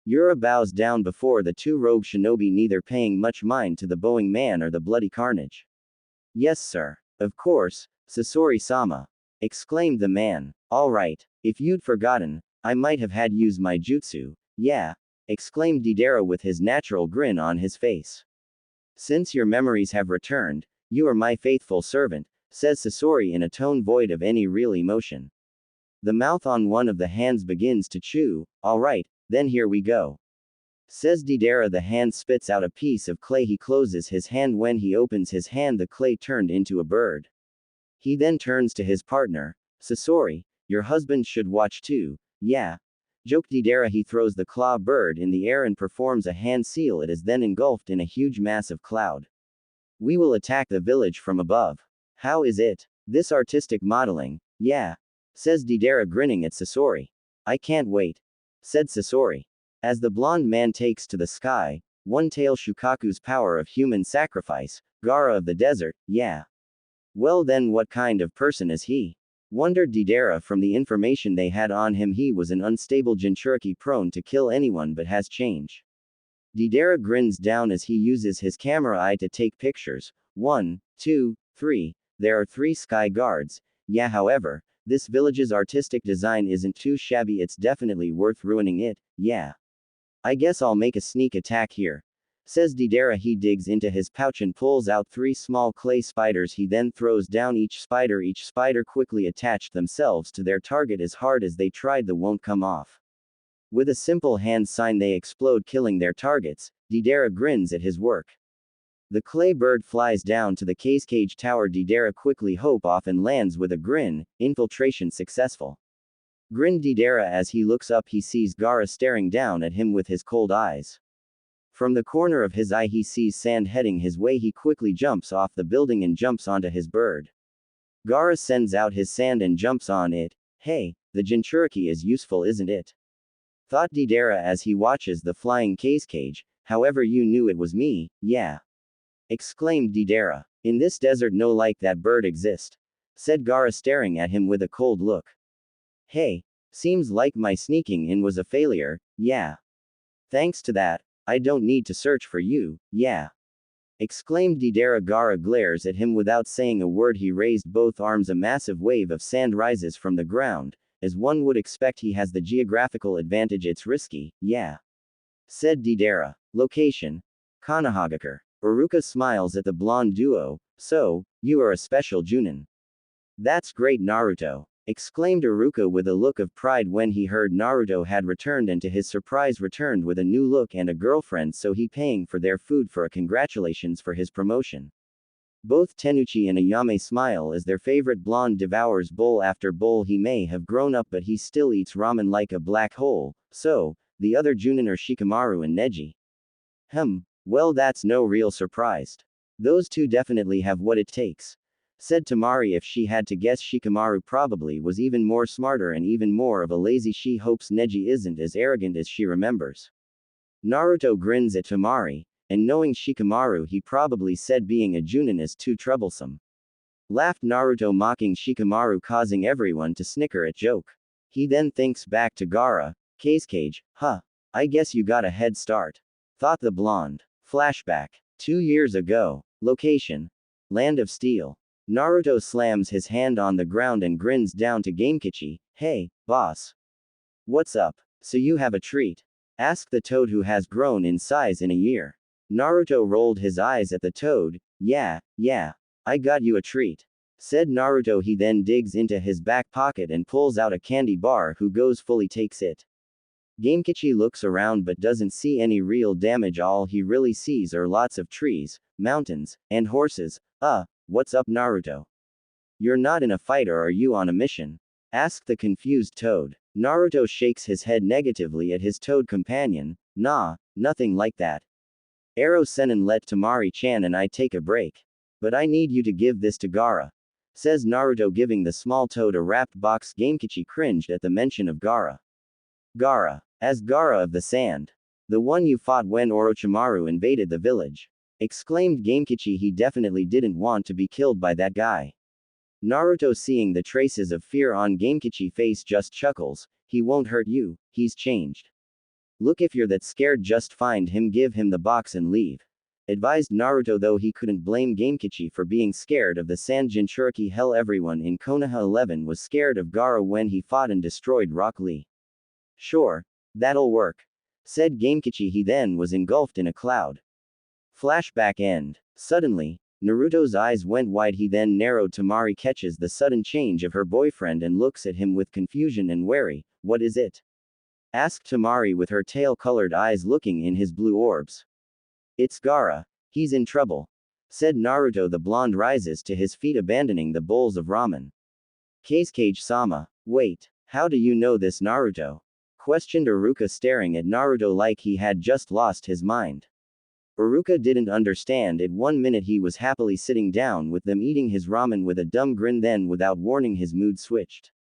Yura bows down before the two rogue shinobi, neither paying much mind to the bowing man or the bloody carnage. Yes sir. Of course, Sasori-sama. Exclaimed the man. Alright, if you'd forgotten, I might have had used my jutsu, yeah. Exclaimed Deidara with his natural grin on his face. Since your memories have returned, you are my faithful servant, says Sasori in a tone void of any real emotion. The mouth on one of the hands begins to chew. Alright, then here we go. Says Deidara. The hand spits out a piece of clay. He closes his hand. When he opens his hand, the clay turned into a bird. He then turns to his partner. Sasori, your husband should watch too, yeah. Joked Deidara. He throws the claw bird in the air and performs a hand seal. It is then engulfed in a huge mass of cloud. We will attack the village from above. How is it? This artistic modeling, yeah. Says Deidara, grinning at Sasori. I can't wait. Said Sasori. As the blonde man takes to the sky, one-tail Shukaku's power of human sacrifice, Gaara of the desert, yeah. Well then, what kind of person is he? Wondered Deidara. From the information they had on him, he was an unstable Jinchuriki prone to kill anyone but has change. Deidara grins down as he uses his camera eye to take pictures. 1, 2, 3. There are 3 sky guards, yeah. However, this village's artistic design isn't too shabby. It's definitely worth ruining it, yeah. I guess I'll make a sneak attack here. Says Deidara. He digs into his pouch and pulls out 3 small clay spiders. He then throws down each spider. Each spider quickly attached themselves to their target. As hard as they tried, they won't come off. With a simple hand sign, they explode, killing their targets. Deidara grins at his work. The clay bird flies down to the cage tower. Deidara quickly hops off and lands with a grin. Infiltration successful. Grinned Deidara. As he looks up, he sees Gaara staring down at him with his cold eyes. From the corner of his eye, he sees sand heading his way. He quickly jumps off the building and jumps onto his bird. Gaara sends out his sand and jumps on it. Hey, the Jinchuriki is useful, isn't it? Thought Deidara as he watches the flying cage. However, you knew it was me, yeah. Exclaimed Deidara. In this desert, no like that bird exist. said Gaara staring at him with a cold look. Hey, seems like my sneaking in was a failure, yeah. Thanks to that, I don't need to search for you, yeah. Exclaimed Deidara. Gaara glares at him without saying a word. He raised both arms. A massive wave of sand rises from the ground. As one would expect, he has the geographical advantage. It's risky, yeah. Said Deidara. Location: Konohagakure. Iruka smiles at the blonde duo. So, you are a special Junin. That's great, Naruto, exclaimed Iruka with a look of pride when he heard Naruto had returned, and to his surprise returned with a new look and a girlfriend, so he paying for their food for a congratulations for his promotion. Both Tenuchi and Ayame smile as their favorite blonde devours bowl after bowl. He may have grown up, but he still eats ramen like a black hole, so, the other Junin are Shikamaru and Neji. Well, that's no real surprise. Those two definitely have what it takes, said Tamari. If she had to guess, Shikamaru probably was even more smarter and even more of a lazy. She hopes Neji isn't as arrogant as she remembers. Naruto grins at Tamari, and knowing Shikamaru, he probably said being a Junin is too troublesome. Laughed Naruto, mocking Shikamaru, causing everyone to snicker at joke. He then thinks back to Gaara. Cage, I guess you got a head start, thought the blonde. Flashback: 2 years ago. Location: Land of Steel. Naruto slams his hand on the ground and grins down to Gamekichi. Hey, boss. What's up? So you have a treat? Asked the toad, who has grown in size in a year. Naruto rolled his eyes at the toad. Yeah, I got you a treat, said Naruto. He then digs into his back pocket and pulls out a candy bar. Who goes fully takes it. Gamekichi looks around but doesn't see any real damage. All he really sees are lots of trees, mountains, and horses. What's up, Naruto? You're not in a fight, or are you on a mission? Asked the confused toad. Naruto shakes his head negatively at his toad companion. Nah, nothing like that. Ero Senin, let Tamari-chan and I take a break. But I need you to give this to Gaara, says Naruto, giving the small toad a wrapped box. Gamekichi cringed at the mention of Gaara. Gaara. As Gaara of the Sand. The one you fought when Orochimaru invaded the village, exclaimed Gamekichi. He definitely didn't want to be killed by that guy. Naruto, seeing the traces of fear on Gamekichi's face, just chuckles. He won't hurt you, he's changed. Look, if you're that scared, just find him, give him the box and leave, advised Naruto, though he couldn't blame Gamekichi for being scared of the Sand Jinchuriki. Hell, everyone in Konoha 11 was scared of Gaara when he fought and destroyed Rock Lee. Sure, that'll work, said Gamekichi. He then was engulfed in a cloud. Flashback end. Suddenly, Naruto's eyes went wide. He then narrowed. Tamari catches the sudden change of her boyfriend and looks at him with confusion and worry. What is it? Asked Tamari with her tail-colored eyes looking in his blue orbs. It's Gaara. He's in trouble, said Naruto. The blonde rises to his feet, abandoning the bowls of ramen. Kazekage-sama. Wait, how do you know this, Naruto? Questioned Iruka, staring at Naruto like he had just lost his mind. Iruka didn't understand it. 1 minute he was happily sitting down with them eating his ramen with a dumb grin, then without warning his mood switched.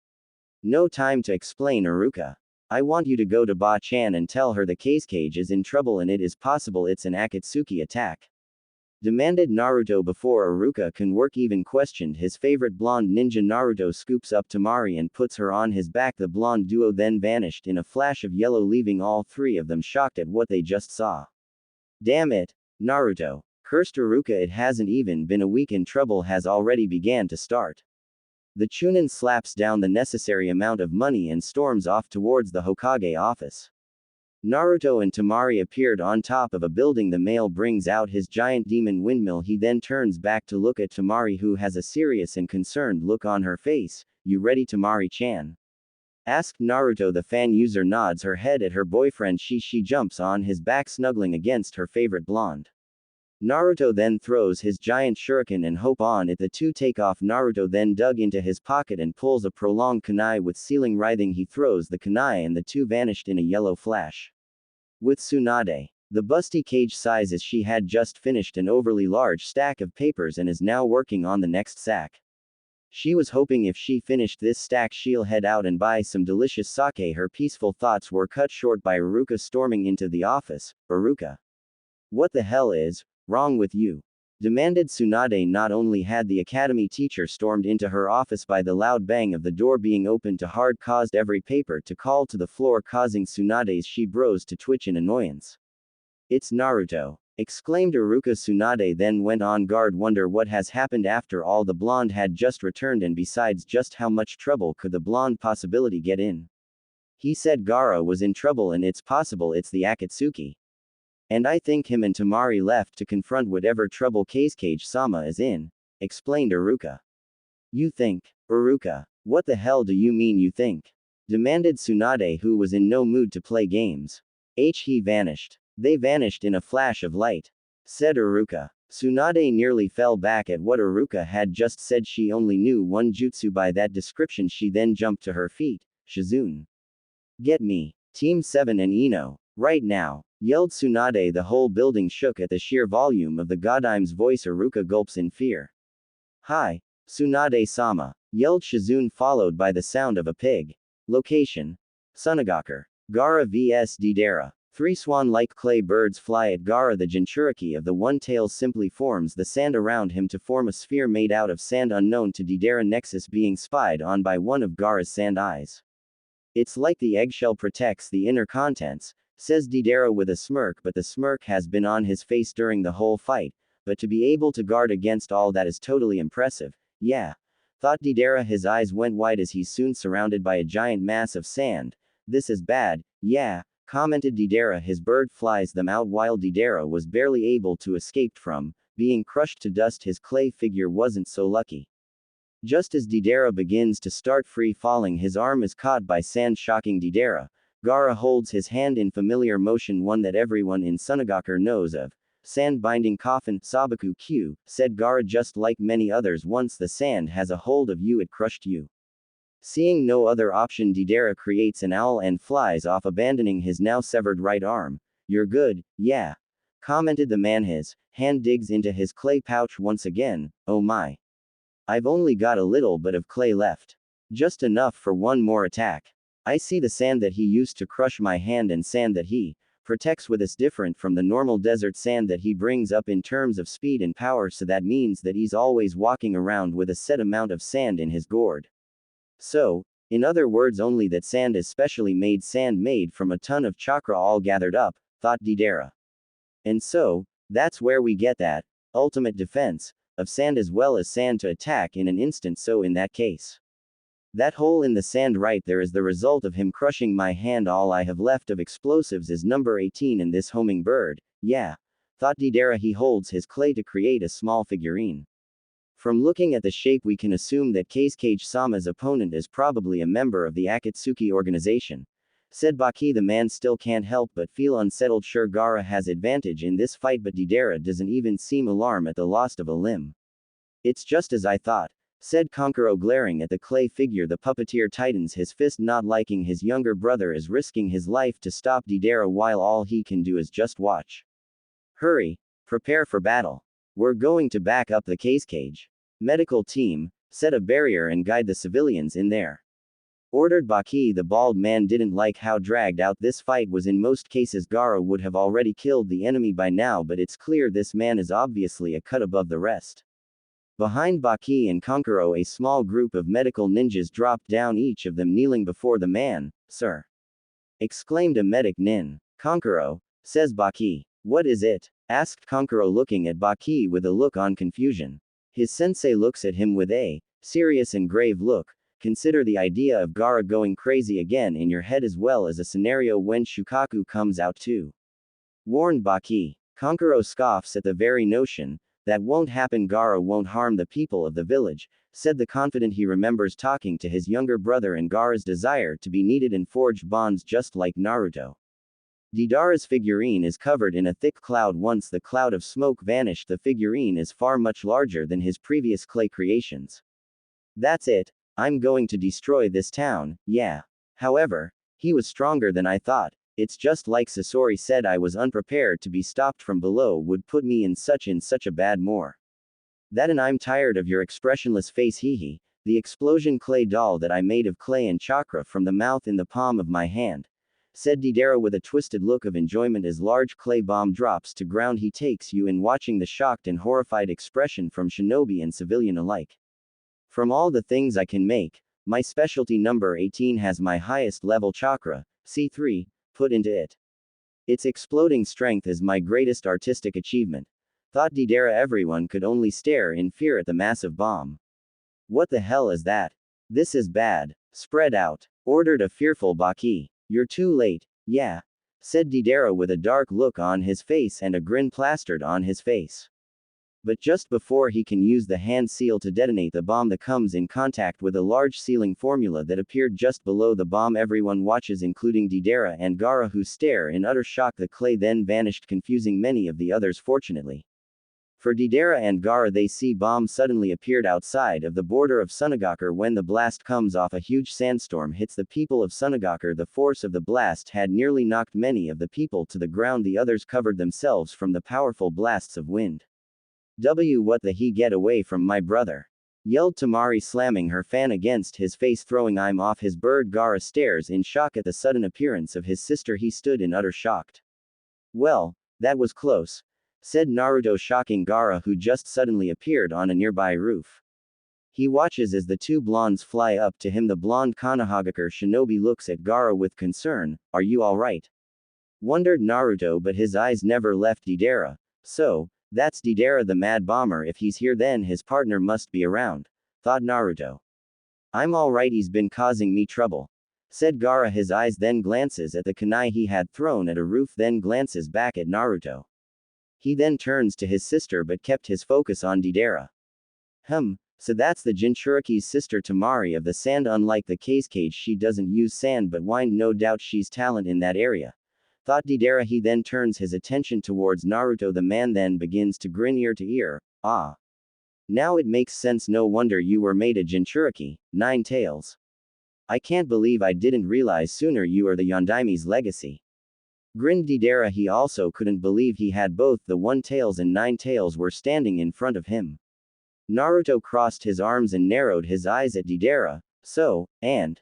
No time to explain, Iruka. I want you to go to Ba-chan and tell her the Kazekage is in trouble and it is possible it's an Akatsuki attack, demanded Naruto before Iruka can work. Even questioned his favorite blonde ninja. Naruto scoops up Tamari and puts her on his back. The blonde duo then vanished in a flash of yellow, leaving all three of them shocked at what they just saw. Damn it, Naruto, cursed Iruka. It hasn't even been a week and trouble has already began to start. The Chunin slaps down the necessary amount of money and storms off towards the Hokage office. Naruto and Tamari appeared on top of a building. The male brings out his giant demon windmill. He then turns back to look at Tamari, who has a serious and concerned look on her face. You ready, Tamari-chan? Asked Naruto. The fan user nods her head at her boyfriend. She jumps on his back, snuggling against her favorite blonde. Naruto then throws his giant shuriken and hope on it. The two take off. Naruto then dug into his pocket and pulls a prolonged kunai with ceiling writhing. He throws the kunai and the two vanished in a yellow flash. With Tsunade, the busty cage size, as she had just finished an overly large stack of papers and is now working on the next sack. She was hoping if she finished this stack she'll head out and buy some delicious sake. Her peaceful thoughts were cut short by Iruka storming into the office. Iruka. What the hell is wrong with you? demanded Tsunade. Not only had the academy teacher stormed into her office by the loud bang of the door being opened to hard caused every paper to fall to the floor, causing Tsunade's she-bros to twitch in annoyance. "It's Naruto!" exclaimed Iruka. Tsunade then went on guard. Wonder what has happened after all. The blonde had just returned, and besides, just how much trouble could the blonde possibility get in? He said Gaara was in trouble, and it's possible it's the Akatsuki. And I think him and Tamari left to confront whatever trouble Kazekage-sama is in, explained Iruka. You think? Iruka, what the hell do you mean you think? Demanded Tsunade, who was in no mood to play games. He vanished. They vanished in a flash of light, said Iruka. Tsunade nearly fell back at what Iruka had just said. She only knew one jutsu by that description. She then jumped to her feet. Shizune. Get me. Team 7 and Ino. Right now, yelled Tsunade. The whole building shook at the sheer volume of the Godime's voice. Iruka gulps in fear. Hi, Tsunade-sama, yelled Shizune, followed by the sound of a pig. Location: Sunagaku. Gaara vs Deidara. Three swan-like clay birds fly at Gaara. The Jinchuriki of the one-tail simply forms the sand around him to form a sphere made out of sand unknown to Deidara. Nexus being spied on by one of Gaara's sand eyes. It's like the eggshell protects the inner contents, says Deidara with a smirk, but the smirk has been on his face during the whole fight, but to be able to guard against all that is totally impressive. Yeah, thought Deidara. His eyes went wide as he's soon surrounded by a giant mass of sand. This is bad, yeah, commented Deidara. His bird flies them out while Deidara was barely able to escape from being crushed to dust. His clay figure wasn't so lucky. Just as Deidara begins to start free falling, his arm is caught by sand, shocking Deidara. Gaara holds his hand in familiar motion, one that everyone in Sunagaku knows of. Sand binding coffin, Sabaku Q, said Gaara. Just like many others, once the sand has a hold of you, it crushed you. Seeing no other option, Deidara creates an owl and flies off, abandoning his now severed right arm. You're good, yeah, commented the man. His hand digs into his clay pouch once again. Oh my. I've only got a little bit of clay left. Just enough for one more attack. I see the sand that he used to crush my hand and sand that he protects with is different from the normal desert sand that he brings up in terms of speed and power, so that means that he's always walking around with a set amount of sand in his gourd. So, in other words, only that sand is specially made sand made from a ton of chakra all gathered up, thought Deidara. And so, that's where we get that ultimate defense of sand as well as sand to attack in an instant. So in that case, that hole in the sand right there is the result of him crushing my hand. All I have left of explosives is number 18 in this homing bird, yeah, thought Deidara. He holds his clay to create a small figurine. From looking at the shape, we can assume that Kazekage-sama's opponent is probably a member of the Akatsuki organization, said Baki. The man still can't help but feel unsettled. Sure, Gaara has advantage in this fight, but Deidara doesn't even seem alarmed at the loss of a limb. It's just as I thought, said Kankuro, glaring at the clay figure. The puppeteer tightens his fist, not liking his younger brother is risking his life to stop Deidara while all he can do is just watch. Hurry, prepare for battle. We're going to back up the Kazekage medical team, set a barrier and guide the civilians in there, ordered Baki. The bald man didn't like how dragged out this fight was. In most cases, Gaara would have already killed the enemy by now, but it's clear this man is obviously a cut above the rest. Behind Baki and Kankuro, a small group of medical ninjas dropped down, each of them kneeling before the man. Sir, exclaimed a medic nin. Kankuro, says Baki. What is it? Asked Kankuro, looking at Baki with a look on confusion. His sensei looks at him with a serious and grave look. Consider the idea of Gaara going crazy again in your head, as well as a scenario when Shukaku comes out too, warned Baki. Kankuro scoffs at the very notion. That won't happen. Gaara won't harm the people of the village, said the confident. He remembers talking to his younger brother and Gaara's desire to be needed and forge bonds just like Naruto. Deidara's figurine is covered in a thick cloud. Once the cloud of smoke vanished, the figurine is far much larger than his previous clay creations. That's it. I'm going to destroy this town, yeah. However, he was stronger than I thought. It's just like Sasori said, I was unprepared to be stopped from below would put me in such a bad more. That, and I'm tired of your expressionless face, hehe. The explosion clay doll that I made of clay and chakra from the mouth in the palm of my hand. said Deidara with a twisted look of enjoyment as large clay bomb drops to ground. He takes you in, watching the shocked and horrified expression from shinobi and civilian alike. From all the things I can make, my specialty number 18 has my highest level chakra, C3, put into it. Its exploding strength is my greatest artistic achievement. Thought Deidara. Everyone could only stare in fear at the massive bomb. What the hell is that? This is bad. Spread out, ordered a fearful Baki. You're too late, yeah, said Deidara with a dark look on his face and a grin plastered on his face. But just before he can use the hand seal to detonate the bomb, that comes in contact with a large sealing formula that appeared just below the bomb. Everyone watches, including Deidara and Gaara, who stare in utter shock. The clay then vanished, confusing many of the others. Fortunately for Deidara and Gaara, they see bomb suddenly appeared outside of the border of Sunagakure. When the blast comes off, a huge sandstorm hits the people of Sunagakure. The force of the blast had nearly knocked many of the people to the ground. The others covered themselves from the powerful blasts of wind. What the he, get away from my brother, yelled Tamari, slamming her fan against his face, throwing I'm off his bird. Gaara stares in shock at the sudden appearance of his sister. He stood in utter shock. Well, that was close, said Naruto, shocking Gaara, who just suddenly appeared on a nearby roof. He watches as the two blondes fly up to him. The blonde Konohagakure shinobi looks at Gaara with concern. Are you alright? Wondered Naruto, but his eyes never left Deidara. So, that's Deidara the mad bomber. If he's here, then his partner must be around, thought Naruto. I'm alright, he's been causing me trouble, said Gaara. His eyes then glances at the kunai he had thrown at a roof, then glances back at Naruto. He then turns to his sister but kept his focus on Deidara. So that's the Jinchuriki's sister Tamari of the sand. Unlike the Kazekage, she doesn't use sand but wind. No doubt she's talent in that area, thought Deidara. He then turns his attention towards Naruto. The man then begins to grin ear to ear. Ah. Now it makes sense. No wonder you were made a Jinchuriki, 9 tails. I can't believe I didn't realize sooner you are the Yondaime's legacy, grinned Deidara. He also couldn't believe he had both the 1 tails and 9 tails were standing in front of him. Naruto crossed his arms and narrowed his eyes at Deidara. So, and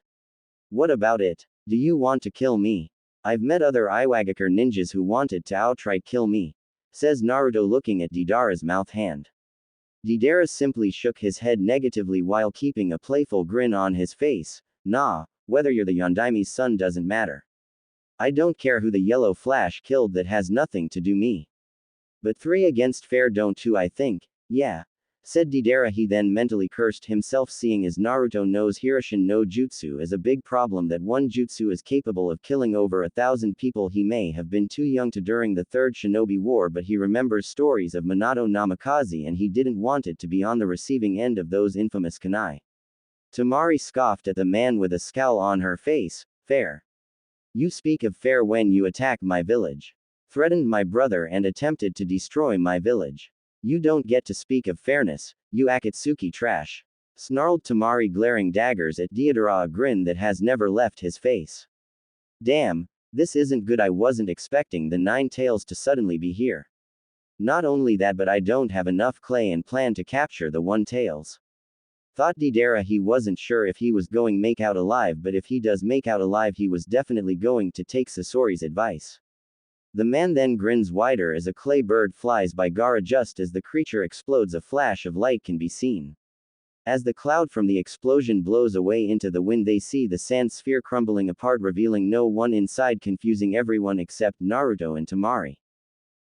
what about it? Do you want to kill me? I've met other Iwagakure ninjas who wanted to outright kill me, says Naruto, looking at Deidara's mouth hand. Deidara simply shook his head negatively while keeping a playful grin on his face. Nah, whether you're the Yondaime's son doesn't matter. I don't care who the yellow flash killed, that has nothing to do me. But 3 against fair, don't 2, I think, yeah, said Deidara. He then mentally cursed himself, seeing as Naruto knows Hiroshin no Jutsu is a big problem, that one jutsu is capable of killing over 1,000 people. He may have been too young to during the Third Shinobi War, but he remembers stories of Minato Namikaze and he didn't want it to be on the receiving end of those infamous kunai. Tamari scoffed at the man with a scowl on her face. Fair? You speak of fair when you attack my village, threatened my brother and attempted to destroy my village. You don't get to speak of fairness, you Akatsuki trash, snarled Tamari, glaring daggers at Deidara, a grin that has never left his face. Damn, this isn't good. I wasn't expecting the 9 tails to suddenly be here. Not only that, but I don't have enough clay and plan to capture the 1 tails, thought Deidara. He wasn't sure if he was going make out alive, but if he does make out alive, he was definitely going to take Sasori's advice. The man then grins wider as a clay bird flies by Gaara. Just as the creature explodes, a flash of light can be seen. As the cloud from the explosion blows away into the wind, they see the sand sphere crumbling apart, revealing no one inside, confusing everyone except Naruto and Tamari.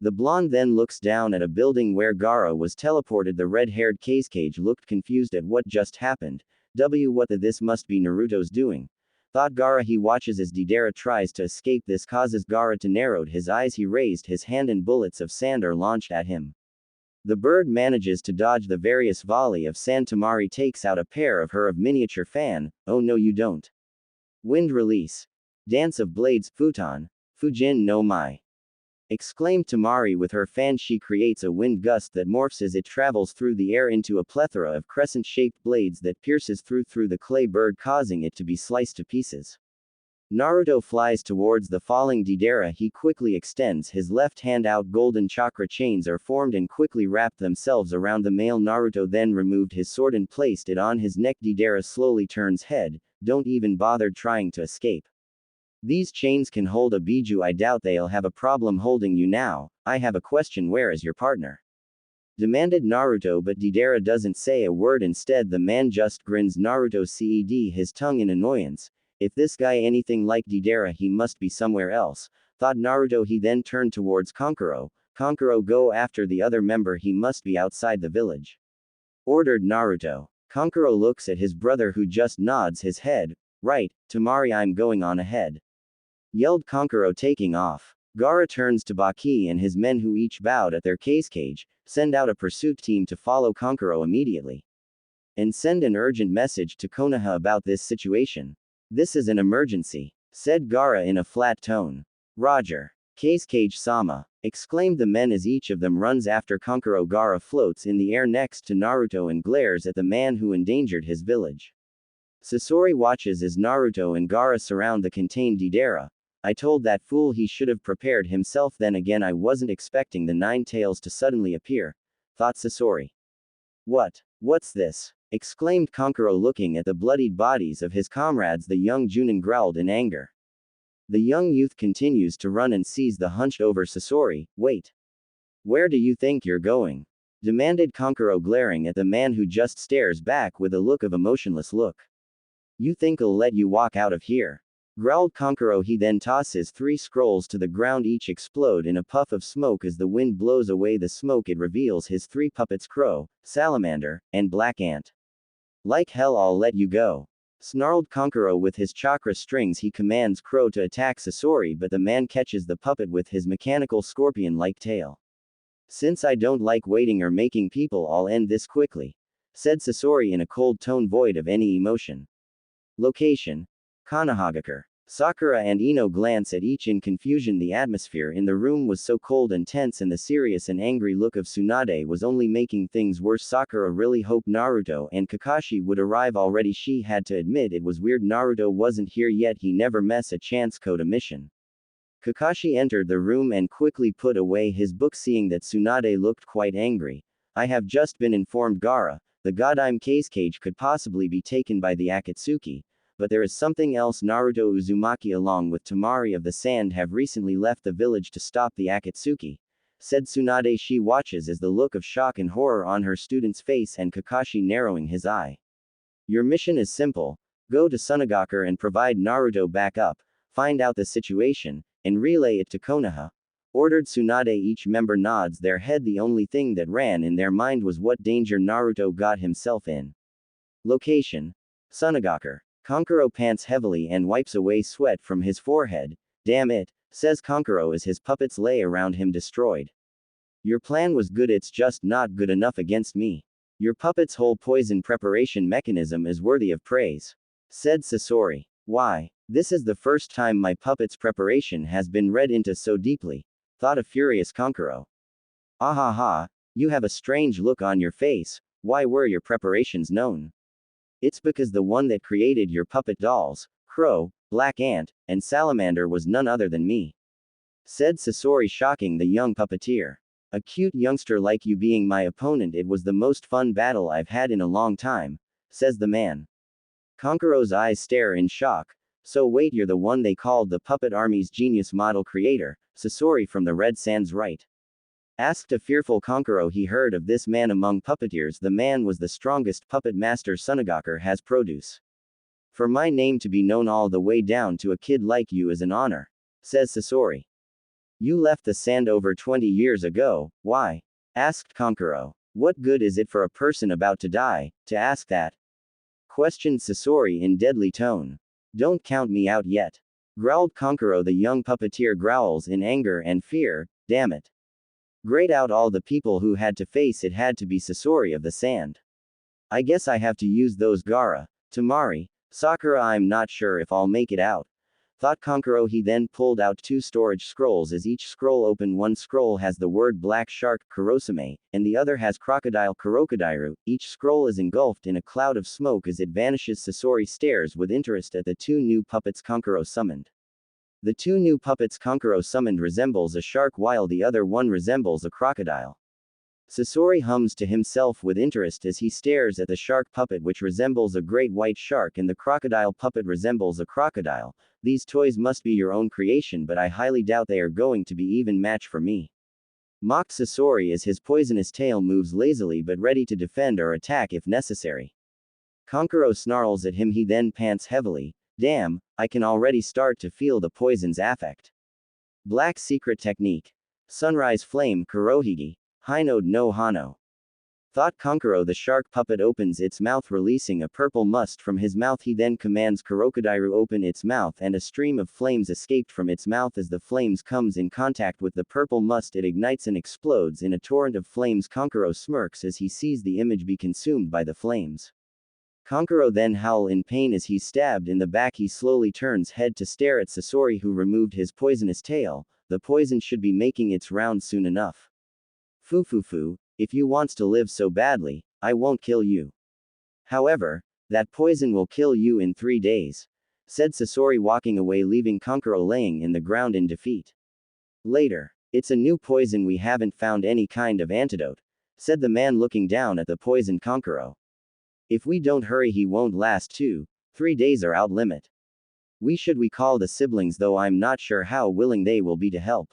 The blonde then looks down at a building where Gaara was teleported. The red-haired Kazekage looked confused at what just happened. What this must be Naruto's doing, thought Gaara. He watches as Deidara tries to escape. This causes Gaara to narrow his eyes. He raised his hand and bullets of sand are launched at him. The bird manages to dodge the various volley of sand. Tamari takes out a pair of her miniature fan. Oh no, you don't. Wind release. Dance of blades, futon. Fujin no mai, exclaimed Tamari with her fan. She creates a wind gust that morphs as it travels through the air into a plethora of crescent-shaped blades that pierces through the clay bird, causing it to be sliced to pieces. Naruto flies towards the falling Deidara. He quickly extends his left hand out. Golden chakra chains are formed and quickly wrap themselves around the male. Naruto then removed his sword and placed it on his neck. Deidara slowly turns head. Don't even bother trying to escape. These chains can hold a biju. I doubt they'll have a problem holding you now. I have a question, where is your partner? Demanded Naruto, but Deidara doesn't say a word. Instead the man just grins. Naruto ced his tongue in annoyance. If this guy anything like Deidara, he must be somewhere else, thought Naruto. He then turned towards Kankuro. Kankuro, go after the other member, he must be outside the village, ordered Naruto. Kankuro looks at his brother who just nods his head. Right, Tamari, I'm going on ahead, yelled Kankuro, taking off. Gaara turns to Baki and his men, who each bowed at their cage. Send out a pursuit team to follow Kankuro immediately. And send an urgent message to Konoha about this situation. This is an emergency, said Gaara in a flat tone. Roger. Cage-sama, exclaimed the men as each of them runs after Kankuro. Gaara floats in the air next to Naruto and glares at the man who endangered his village. Sasori watches as Naruto and Gaara surround the contained Deidara. I told that fool he should have prepared himself. Then again, I wasn't expecting the nine tails to suddenly appear, thought Sasori. What's this? Exclaimed Kankuro, looking at the bloodied bodies of his comrades. The young Junin growled in anger. The young youth continues to run and sees the hunched over Sasori. Wait. Where do you think you're going? Demanded Kankuro, glaring at the man who just stares back with a look of emotionless look. You think I'll let you walk out of here? Growled Kankuro. He then tosses 3 scrolls to the ground. Each explode in a puff of smoke. As the wind blows away the smoke, it reveals his 3 puppets: Crow, Salamander, and Black Ant. Like hell, I'll let you go, snarled Kankuro. With his chakra strings he commands Crow to attack Sasori, but the man catches the puppet with his mechanical scorpion-like tail. Since I don't like waiting or making people, I'll end this quickly, said Sasori in a cold tone void of any emotion. Location: Konohagakure. Sakura and Ino glance at each in confusion. The atmosphere in the room was so cold and tense, and the serious and angry look of Tsunade was only making things worse. Sakura really hoped Naruto and Kakashi would arrive already. She had to admit it was weird Naruto wasn't here yet. He never mess a chance code a mission. Kakashi entered the room and quickly put away his book. Seeing that Tsunade looked quite angry. I have just been informed, Gaara, the Godime cage could possibly be taken by the Akatsuki. But there is something else. Naruto Uzumaki along with Tamari of the Sand have recently left the village to stop the Akatsuki, said Tsunade. She watches as the look of shock and horror on her student's face, and Kakashi narrowing his eye. Your mission is simple. Go to Sunagakure and provide Naruto backup, find out the situation, and relay it to Konoha, ordered Tsunade. Each member nods their head. The only thing that ran in their mind was what danger Naruto got himself in. Location: Sunagakure. Kankuro pants heavily and wipes away sweat from his forehead. Damn it, says Kankuro as his puppets lay around him destroyed. Your plan was good, it's just not good enough against me. Your puppet's whole poison preparation mechanism is worthy of praise, said Sasori. Why, this is the first time my puppet's preparation has been read into so deeply, thought a furious Kankuro. Ahaha, you have a strange look on your face. Why were your preparations known? It's because the one that created your puppet dolls, Crow, Black Ant, and Salamander, was none other than me, said Sasori, shocking the young puppeteer. A cute youngster like you being my opponent, it was the most fun battle I've had in a long time, says the man. Kankuro's eyes stare in shock. So wait, you're the one they called the Puppet Army's genius model creator, Sasori from the Red Sands, right? Asked a fearful Kankuro. He heard of this man among puppeteers. The man was the strongest puppet master Sunagakure has produced. For my name to be known all the way down to a kid like you is an honor, says Sasori. You left the sand over 20 years ago, why? Asked Kankuro. What good is it for a person about to die, to ask that? Questioned Sasori in deadly tone. Don't count me out yet, growled Kankuro. The young puppeteer growls in anger and fear. Damn it. Grayed out all the people who had to face it had to be Sasori of the Sand. I guess I have to use those Gaara, Tamari, Sakura. I'm not sure if I'll make it out, thought Kankuro. He then pulled out 2 storage scrolls. As each scroll opened, one scroll has the word Black Shark, Kurosame, and the other has Crocodile, Kurokodiru. Each scroll is engulfed in a cloud of smoke. As it vanishes, Sasori stares with interest at the 2 new puppets Kankuro summoned. The 2 new puppets Kankuro summoned resembles a shark while the other one resembles a crocodile. Sasori hums to himself with interest as he stares at the shark puppet, which resembles a great white shark, and the crocodile puppet resembles a crocodile. These toys must be your own creation, but I highly doubt they are going to be even match for me. Mocked Sasori as his poisonous tail moves lazily but ready to defend or attack if necessary. Kankuro snarls at him, he then pants heavily. Damn, I can already start to feel the poison's affect. Black secret technique. Sunrise flame kurohige. Hinode no Hano. Thought Kankuro. The shark puppet opens its mouth, releasing a purple must from his mouth. He then commands Kurokodiru open its mouth, and a stream of flames escaped from its mouth. As the flames comes in contact with the purple must, it ignites and explodes in a torrent of flames. Kankuro smirks as he sees the image be consumed by the flames. Kankuro then howls in pain as he's stabbed in the back. He slowly turns head to stare at Sasori, who removed his poisonous tail. The poison should be making its round soon enough. Fufufu, if you wants to live so badly, I won't kill you. However, that poison will kill you in 3 days, said Sasori, walking away, leaving Kankuro laying in the ground in defeat. Later, it's a new poison, we haven't found any kind of antidote, said the man, looking down at the poisoned Kankuro. If we don't hurry, he won't last 2-3 days are out limit. We call the siblings, though I'm not sure how willing they will be to help,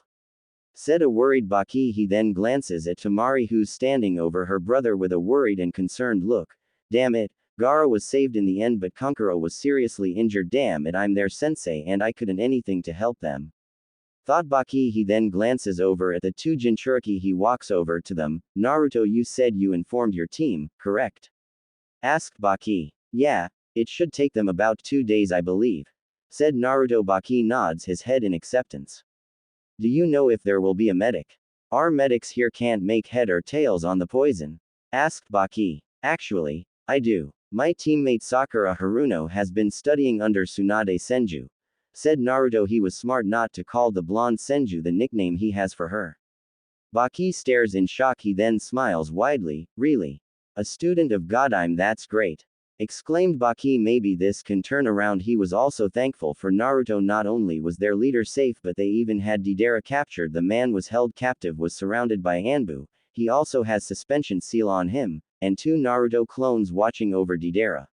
said a worried Baki. He then glances at Temari, who's standing over her brother with a worried and concerned look. Damn it, Gaara was saved in the end, but Kankuro was seriously injured. Damn it, I'm their sensei and I couldn't anything to help them, thought Baki. He then glances over at the 2 Jinchuriki. He walks over to them. Naruto, you said you informed your team, correct? Asked Baki. Yeah, it should take them about 2 days, I believe, said Naruto. Baki nods his head in acceptance. Do you know if there will be a medic? Our medics here can't make head or tails on the poison, asked Baki. Actually, I do. My teammate Sakura Haruno has been studying under Tsunade Senju, said Naruto. He was smart not to call the blonde Senju the nickname he has for her. Baki stares in shock. He then smiles widely. Really? A student of Godime, that's great, exclaimed Baki. Maybe this can turn around. He was also thankful for Naruto. Not only was their leader safe, but they even had Deidara captured. The man was held captive, was surrounded by Anbu. He also has suspension seal on him, and 2 Naruto clones watching over Deidara.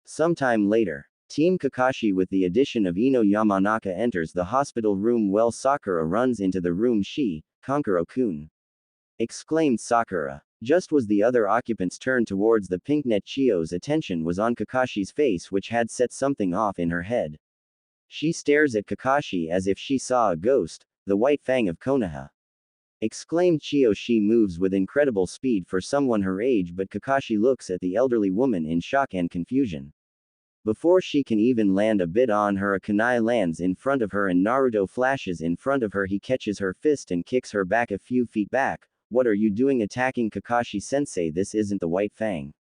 Sometime later, Team Kakashi with the addition of Ino Yamanaka enters the hospital room. Well, Sakura runs into the room. Kankuro-kun, exclaimed Sakura. Just was the other occupants turned towards the pink net, Chio's attention was on Kakashi's face, which had set something off in her head. She stares at Kakashi as if she saw a ghost. The white fang of Konoha, exclaimed Chio. She moves with incredible speed for someone her age, but Kakashi looks at the elderly woman in shock and confusion. Before she can even land a bit on her, a kunai lands in front of her and Naruto flashes in front of her. He catches her fist and kicks her back a few feet back. What are you doing attacking Kakashi-sensei? This isn't the white fang,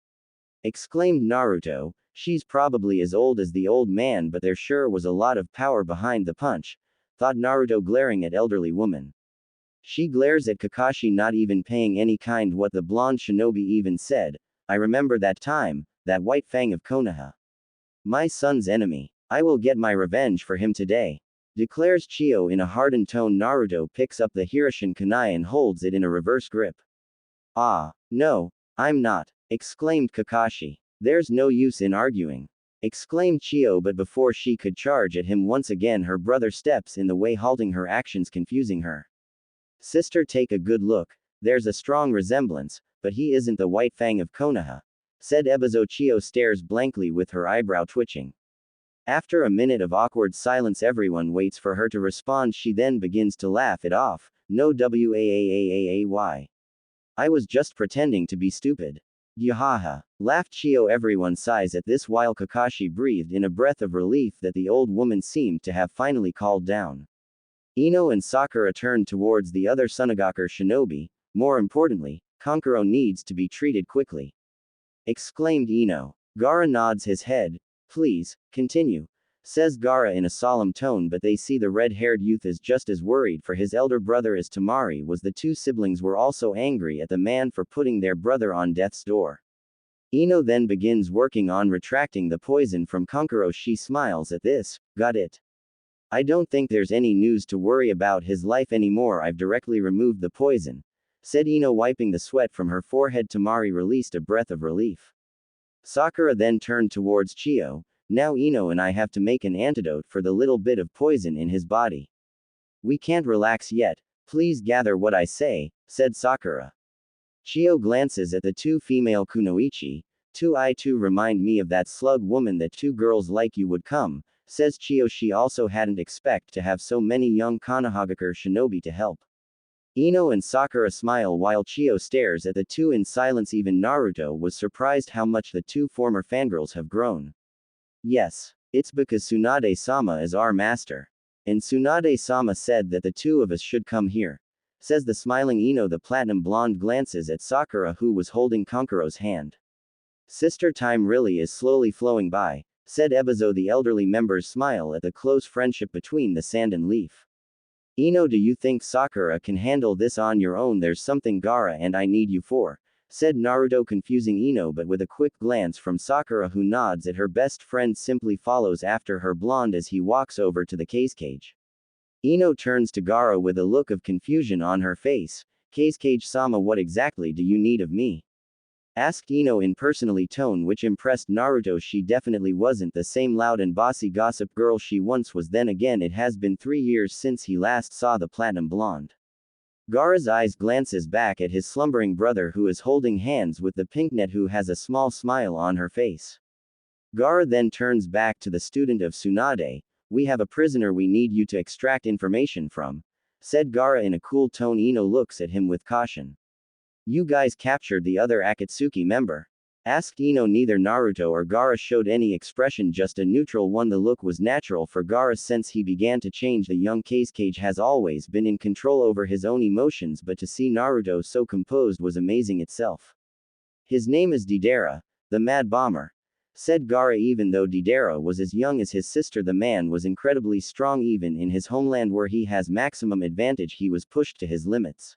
exclaimed Naruto. She's probably as old as the old man, but there sure was a lot of power behind the punch, thought Naruto, glaring at elderly woman. She glares at Kakashi, not even paying any kind what the blonde shinobi even said. I remember that time, that white fang of Konoha, my son's enemy. I will get my revenge for him today, declares Chio in a hardened tone. Naruto picks up the Hiroshin kunai and holds it in a reverse grip. Ah, no, I'm not, exclaimed Kakashi. There's no use in arguing, exclaimed Chio, but before she could charge at him once again, her brother steps in the way, halting her actions, confusing her. Sister, take a good look. There's a strong resemblance, but he isn't the white fang of Konoha, said Ebizo. Chio stares blankly with her eyebrow twitching. After a minute of awkward silence, everyone waits for her to respond. She then begins to laugh it off. No waaaaaay. I was just pretending to be stupid. Yahaha, laughed Chio. Everyone sighs at this while Kakashi breathed in a breath of relief that the old woman seemed to have finally calmed down. Ino and Sakura turned towards the other Sunagaku shinobi. More importantly, Kankuro needs to be treated quickly, exclaimed Ino. Gaara nods his head. Please, continue, says Gaara in a solemn tone, but they see the red-haired youth is just as worried for his elder brother as Temari was. The 2 siblings were also angry at the man for putting their brother on death's door. Ino then begins working on retracting the poison from Kankuro. She smiles at this. Got it. I don't think there's any news to worry about his life anymore. I've directly removed the poison, said Ino, wiping the sweat from her forehead. Tamari released a breath of relief. Sakura then turned towards Chio. Now Ino and I have to make an antidote for the little bit of poison in his body. We can't relax yet. Please gather what I say, said Sakura. Chio glances at the two female kunoichi. I too remind me of that slug woman that two girls like you would come, says Chio. She also hadn't expect to have so many young Konohagakure shinobi to help. Ino and Sakura smile while Chio stares at the two in silence. Even Naruto was surprised how much the two former fangirls have grown. Yes, it's because Tsunade-sama is our master. And Tsunade-sama said that the two of us should come here, says the smiling Ino. The platinum blonde glances at Sakura, who was holding Kankuro's hand. Sister, time really is slowly flowing by, said Ebizo. The elderly members smile at the close friendship between the sand and leaf. Ino, do you think Sakura can handle this on your own? There's something Gaara and I need you for, said Naruto, confusing Ino, but with a quick glance from Sakura, who nods at her best friend, simply follows after her blonde as he walks over to the cage. Ino turns to Gaara with a look of confusion on her face. Cage-sama, what exactly do you need of me? Asked Ino in personally tone, which impressed Naruto. She definitely wasn't the same loud and bossy gossip girl she once was. Then again, it has been 3 years since he last saw the platinum blonde. Gaara's eyes glances back at his slumbering brother, who is holding hands with the pinknet, who has a small smile on her face. Gaara then turns back to the student of Tsunade. We have a prisoner we need you to extract information from, said Gaara in a cool tone. Ino looks at him with caution. You guys captured the other Akatsuki member? Asked Ino. Neither Naruto or Gaara showed any expression, just a neutral one. The look was natural for Gaara since he began to change. The young Kage has always been in control over his own emotions, but to see Naruto so composed was amazing itself. His name is Deidara, the Mad Bomber, said Gaara. Even though Deidara was as young as his sister, the man was incredibly strong. Even in his homeland where he has maximum advantage, he was pushed to his limits.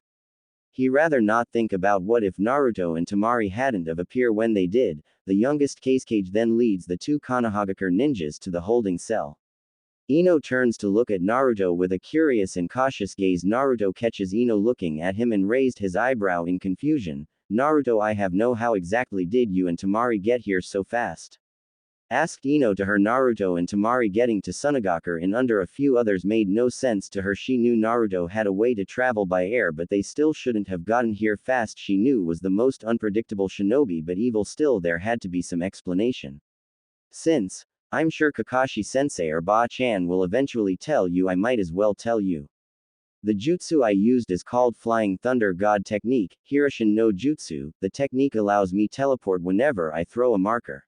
He rather not think about what if Naruto and Tamari hadn't have appeared when they did. The youngest Kage then leads the two Konohagakure ninjas to the holding cell. Ino turns to look at Naruto with a curious and cautious gaze. Naruto catches Ino looking at him and raised his eyebrow in confusion. Naruto, I have no how exactly did you and Tamari get here so fast? Asked Ino to her. Naruto and Tamari getting to Sunagakure in under a few others made no sense to her. She knew Naruto had a way to travel by air, but they still shouldn't have gotten here fast. She knew was the most unpredictable shinobi, but evil still, there had to be some explanation. Since, I'm sure Kakashi-sensei or Ba-chan will eventually tell you, I might as well tell you. The jutsu I used is called Flying Thunder God Technique, Hiroshin no Jutsu. The technique allows me teleport whenever I throw a marker,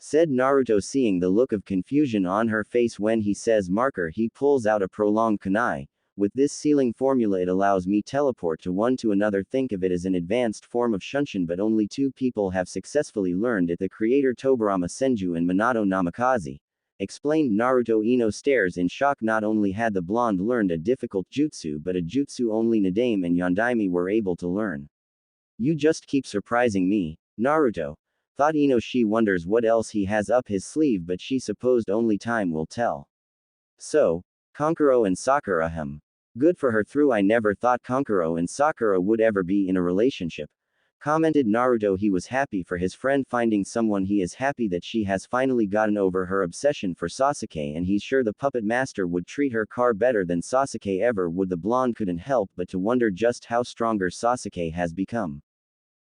said Naruto. Seeing the look of confusion on her face when he says marker, he pulls out a prolonged kunai. With this sealing formula, it allows me teleport to one to another. Think of it as an advanced form of Shunshin, but only 2 people have successfully learned it, the creator Tobarama Senju and Minato Namikaze, explained Naruto. Ino stares in shock. Not only had the blonde learned a difficult jutsu, but a jutsu only Nadame and Yondaime were able to learn. You just keep surprising me, Naruto, thought Ino. She wonders what else he has up his sleeve, but she supposed only time will tell. So, Kankuro and Sakura, good for her. Through I never thought Kankuro and Sakura would ever be in a relationship, commented Naruto. He was happy for his friend finding someone. He is happy that she has finally gotten over her obsession for Sasuke, and he's sure the puppet master would treat her car better than Sasuke ever would. The blonde couldn't help but to wonder just how stronger Sasuke has become.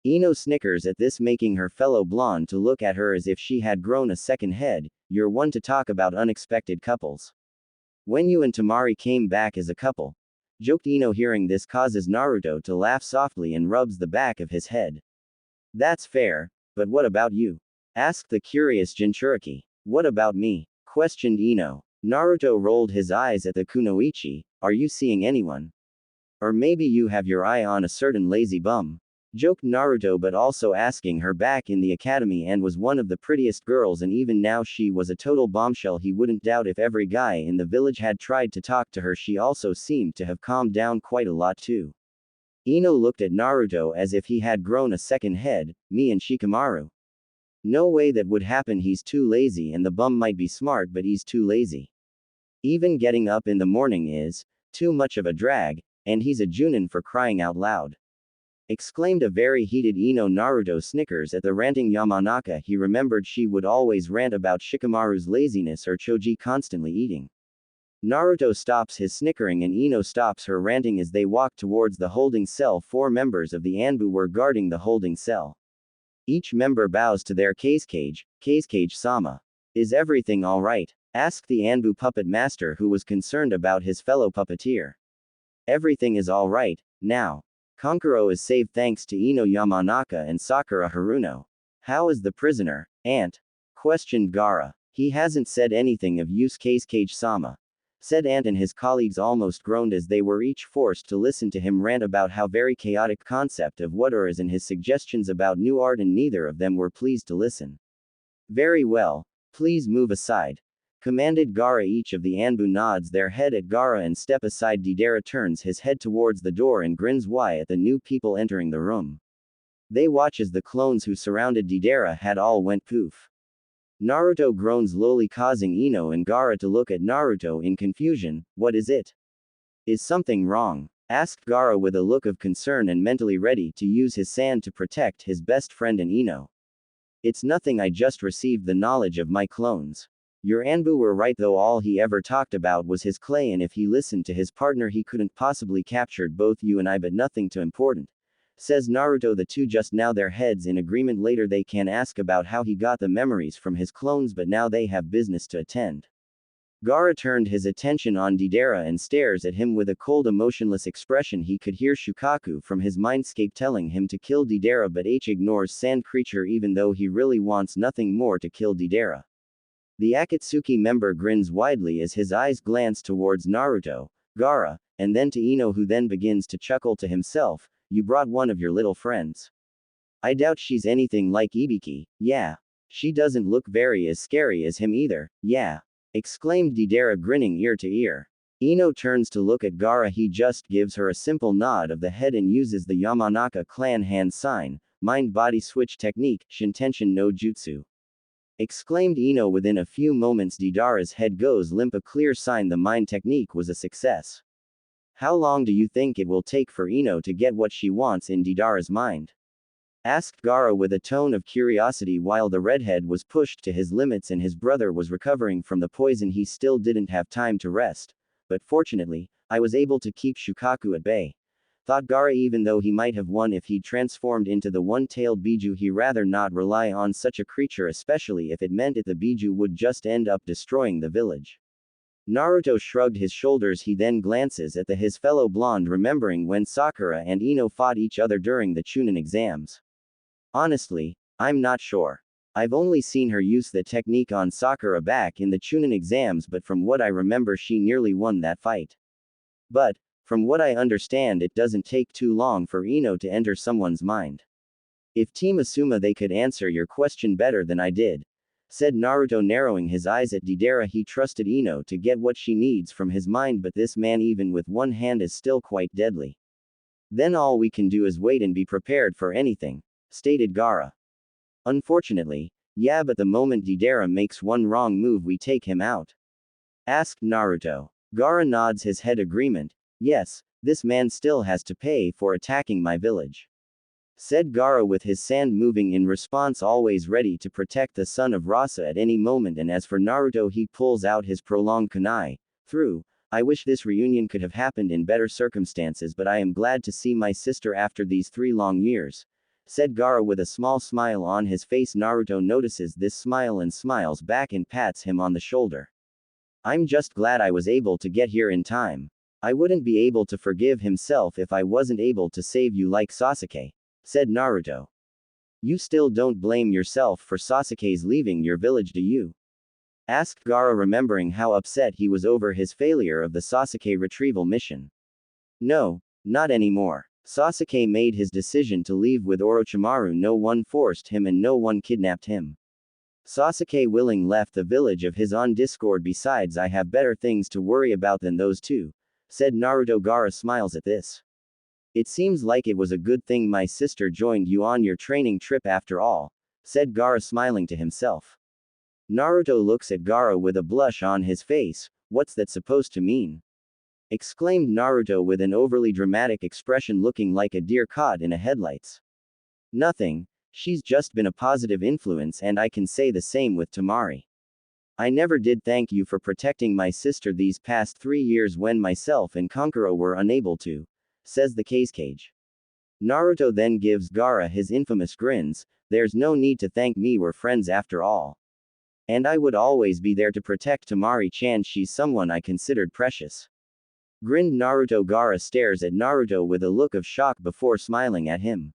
Ino snickers at this, making her fellow blonde to look at her as if she had grown a second head. You're one to talk about unexpected couples. When you and Tamari came back as a couple, joked Ino. Hearing this causes Naruto to laugh softly and rubs the back of his head. That's fair, but what about you? Asked the curious Jinchuriki. What about me? Questioned Ino. Naruto rolled his eyes at the kunoichi. Are you seeing anyone? Or maybe you have your eye on a certain lazy bum? Joked Naruto, but also asking her back in the academy and was one of the prettiest girls, and even now she was a total bombshell. He wouldn't doubt if every guy in the village had tried to talk to her. She also seemed to have calmed down quite a lot too. Ino looked at Naruto as if he had grown a second head. Me and Shikamaru? No way that would happen. He's too lazy, and the bum might be smart, but he's too lazy. Even getting up in the morning is too much of a drag, and he's a junin, for crying out loud. exclaimed a very heated Ino. Naruto snickers at the ranting Yamanaka. He remembered she would always rant about Shikamaru's laziness or Choji constantly eating. Naruto stops his snickering and Ino stops her ranting as they walk towards the holding cell. 4 members of the Anbu were guarding the holding cell. Each member bows to their Kazekage-sama. Is everything alright? Asked the Anbu puppet master, who was concerned about his fellow puppeteer. Everything is alright, now. Kankuro is saved thanks to Ino Yamanaka and Sakura Haruno. How is the prisoner, Aunt? Questioned Gaara. He hasn't said anything of use. Kazekage-sama, said Ant, and his colleagues almost groaned as they were each forced to listen to him rant about how very chaotic concept of water is and his suggestions about new art, and neither of them were pleased to listen. Very well, please move aside, commanded Gaara. Each of the Anbu nods their head at Gaara and step aside. Deidara turns his head towards the door and grins wide at the new people entering the room. They watch as the clones who surrounded Deidara had all went poof. Naruto groans lowly, causing Ino and Gaara to look at Naruto in confusion. What is it? Is something wrong? Asked Gaara with a look of concern and mentally ready to use his sand to protect his best friend and Ino. It's nothing, I just received the knowledge of my clones. Your Anbu were right though, all he ever talked about was his clay, and if he listened to his partner he couldn't possibly captured both you and I, but nothing too important. Says Naruto. The two just now their heads in agreement. Later they can ask about how he got the memories from his clones, but now they have business to attend. Gaara turned his attention on Deidara and stares at him with a cold, emotionless expression. He could hear Shukaku from his mindscape telling him to kill Deidara, but H ignores sand creature even though he really wants nothing more to kill Deidara. The Akatsuki member grins widely as his eyes glance towards Naruto, Gaara, and then to Ino, who then begins to chuckle to himself. You brought one of your little friends. I doubt she's anything like Ibiki. Yeah. She doesn't look very as scary as him either. Yeah. Exclaimed Deidara, grinning ear to ear. Ino turns to look at Gaara. He just gives her a simple nod of the head and uses the Yamanaka clan hand sign, mind-body switch technique, Shintention no Jutsu. Exclaimed Ino. Within a few moments Deidara's head goes limp, a clear sign the mind technique was a success. How long do you think it will take for Ino to get what she wants in Deidara's mind? Asked Gaara with a tone of curiosity. While the redhead was pushed to his limits and his brother was recovering from the poison, he still didn't have time to rest. But fortunately, I was able to keep Shukaku at bay. Thought Gaara. Even though he might have won if he'd transformed into the one-tailed Biju, he rather not rely on such a creature, especially if it meant the Biju would just end up destroying the village. Naruto shrugged his shoulders. He then glances at his fellow blonde, remembering when Sakura and Ino fought each other during the Chunin exams. Honestly, I'm not sure. I've only seen her use the technique on Sakura back in the Chunin exams, but from what I remember she nearly won that fight. But, from what I understand, it doesn't take too long for Ino to enter someone's mind. If Team Asuma they could answer your question better than I did, said Naruto, narrowing his eyes at Deidara. He trusted Ino to get what she needs from his mind, but this man even with one hand is still quite deadly. Then all we can do is wait and be prepared for anything, stated Gaara. Unfortunately, yeah, but the moment Deidara makes one wrong move we take him out, asked Naruto. Gaara nods his head agreement. Yes, this man still has to pay for attacking my village, said Gaara with his sand moving in response, always ready to protect the son of Rasa at any moment. And as for Naruto, he pulls out his prolonged kunai. Through. I wish this reunion could have happened in better circumstances, but I am glad to see my sister after these 3 long years, said Gaara with a small smile on his face. Naruto notices this smile and smiles back and pats him on the shoulder. I'm just glad I was able to get here in time. I wouldn't be able to forgive himself if I wasn't able to save you like Sasuke, said Naruto. You still don't blame yourself for Sasuke's leaving your village, do you? Asked Gaara, remembering how upset he was over his failure of the Sasuke retrieval mission. No, not anymore. Sasuke made his decision to leave with Orochimaru. No one forced him and no one kidnapped him. Sasuke willing left the village of his own discord. Besides, I have better things to worry about than those two, said Naruto. Gaara smiles at this. It seems like it was a good thing my sister joined you on your training trip after all, said Gaara, smiling to himself. Naruto looks at Gaara with a blush on his face. What's that supposed to mean? exclaimed Naruto with an overly dramatic expression looking like a deer caught in a headlights. Nothing, she's just been a positive influence and I can say the same with Tamari. I never did thank you for protecting my sister these past 3 years when myself and Kankuro were unable to, says the cage. Naruto then gives Gaara his infamous grins, there's no need to thank me, we're friends after all. And I would always be there to protect Tamari-chan, she's someone I considered precious. Grinned Naruto. Gaara stares at Naruto with a look of shock before smiling at him.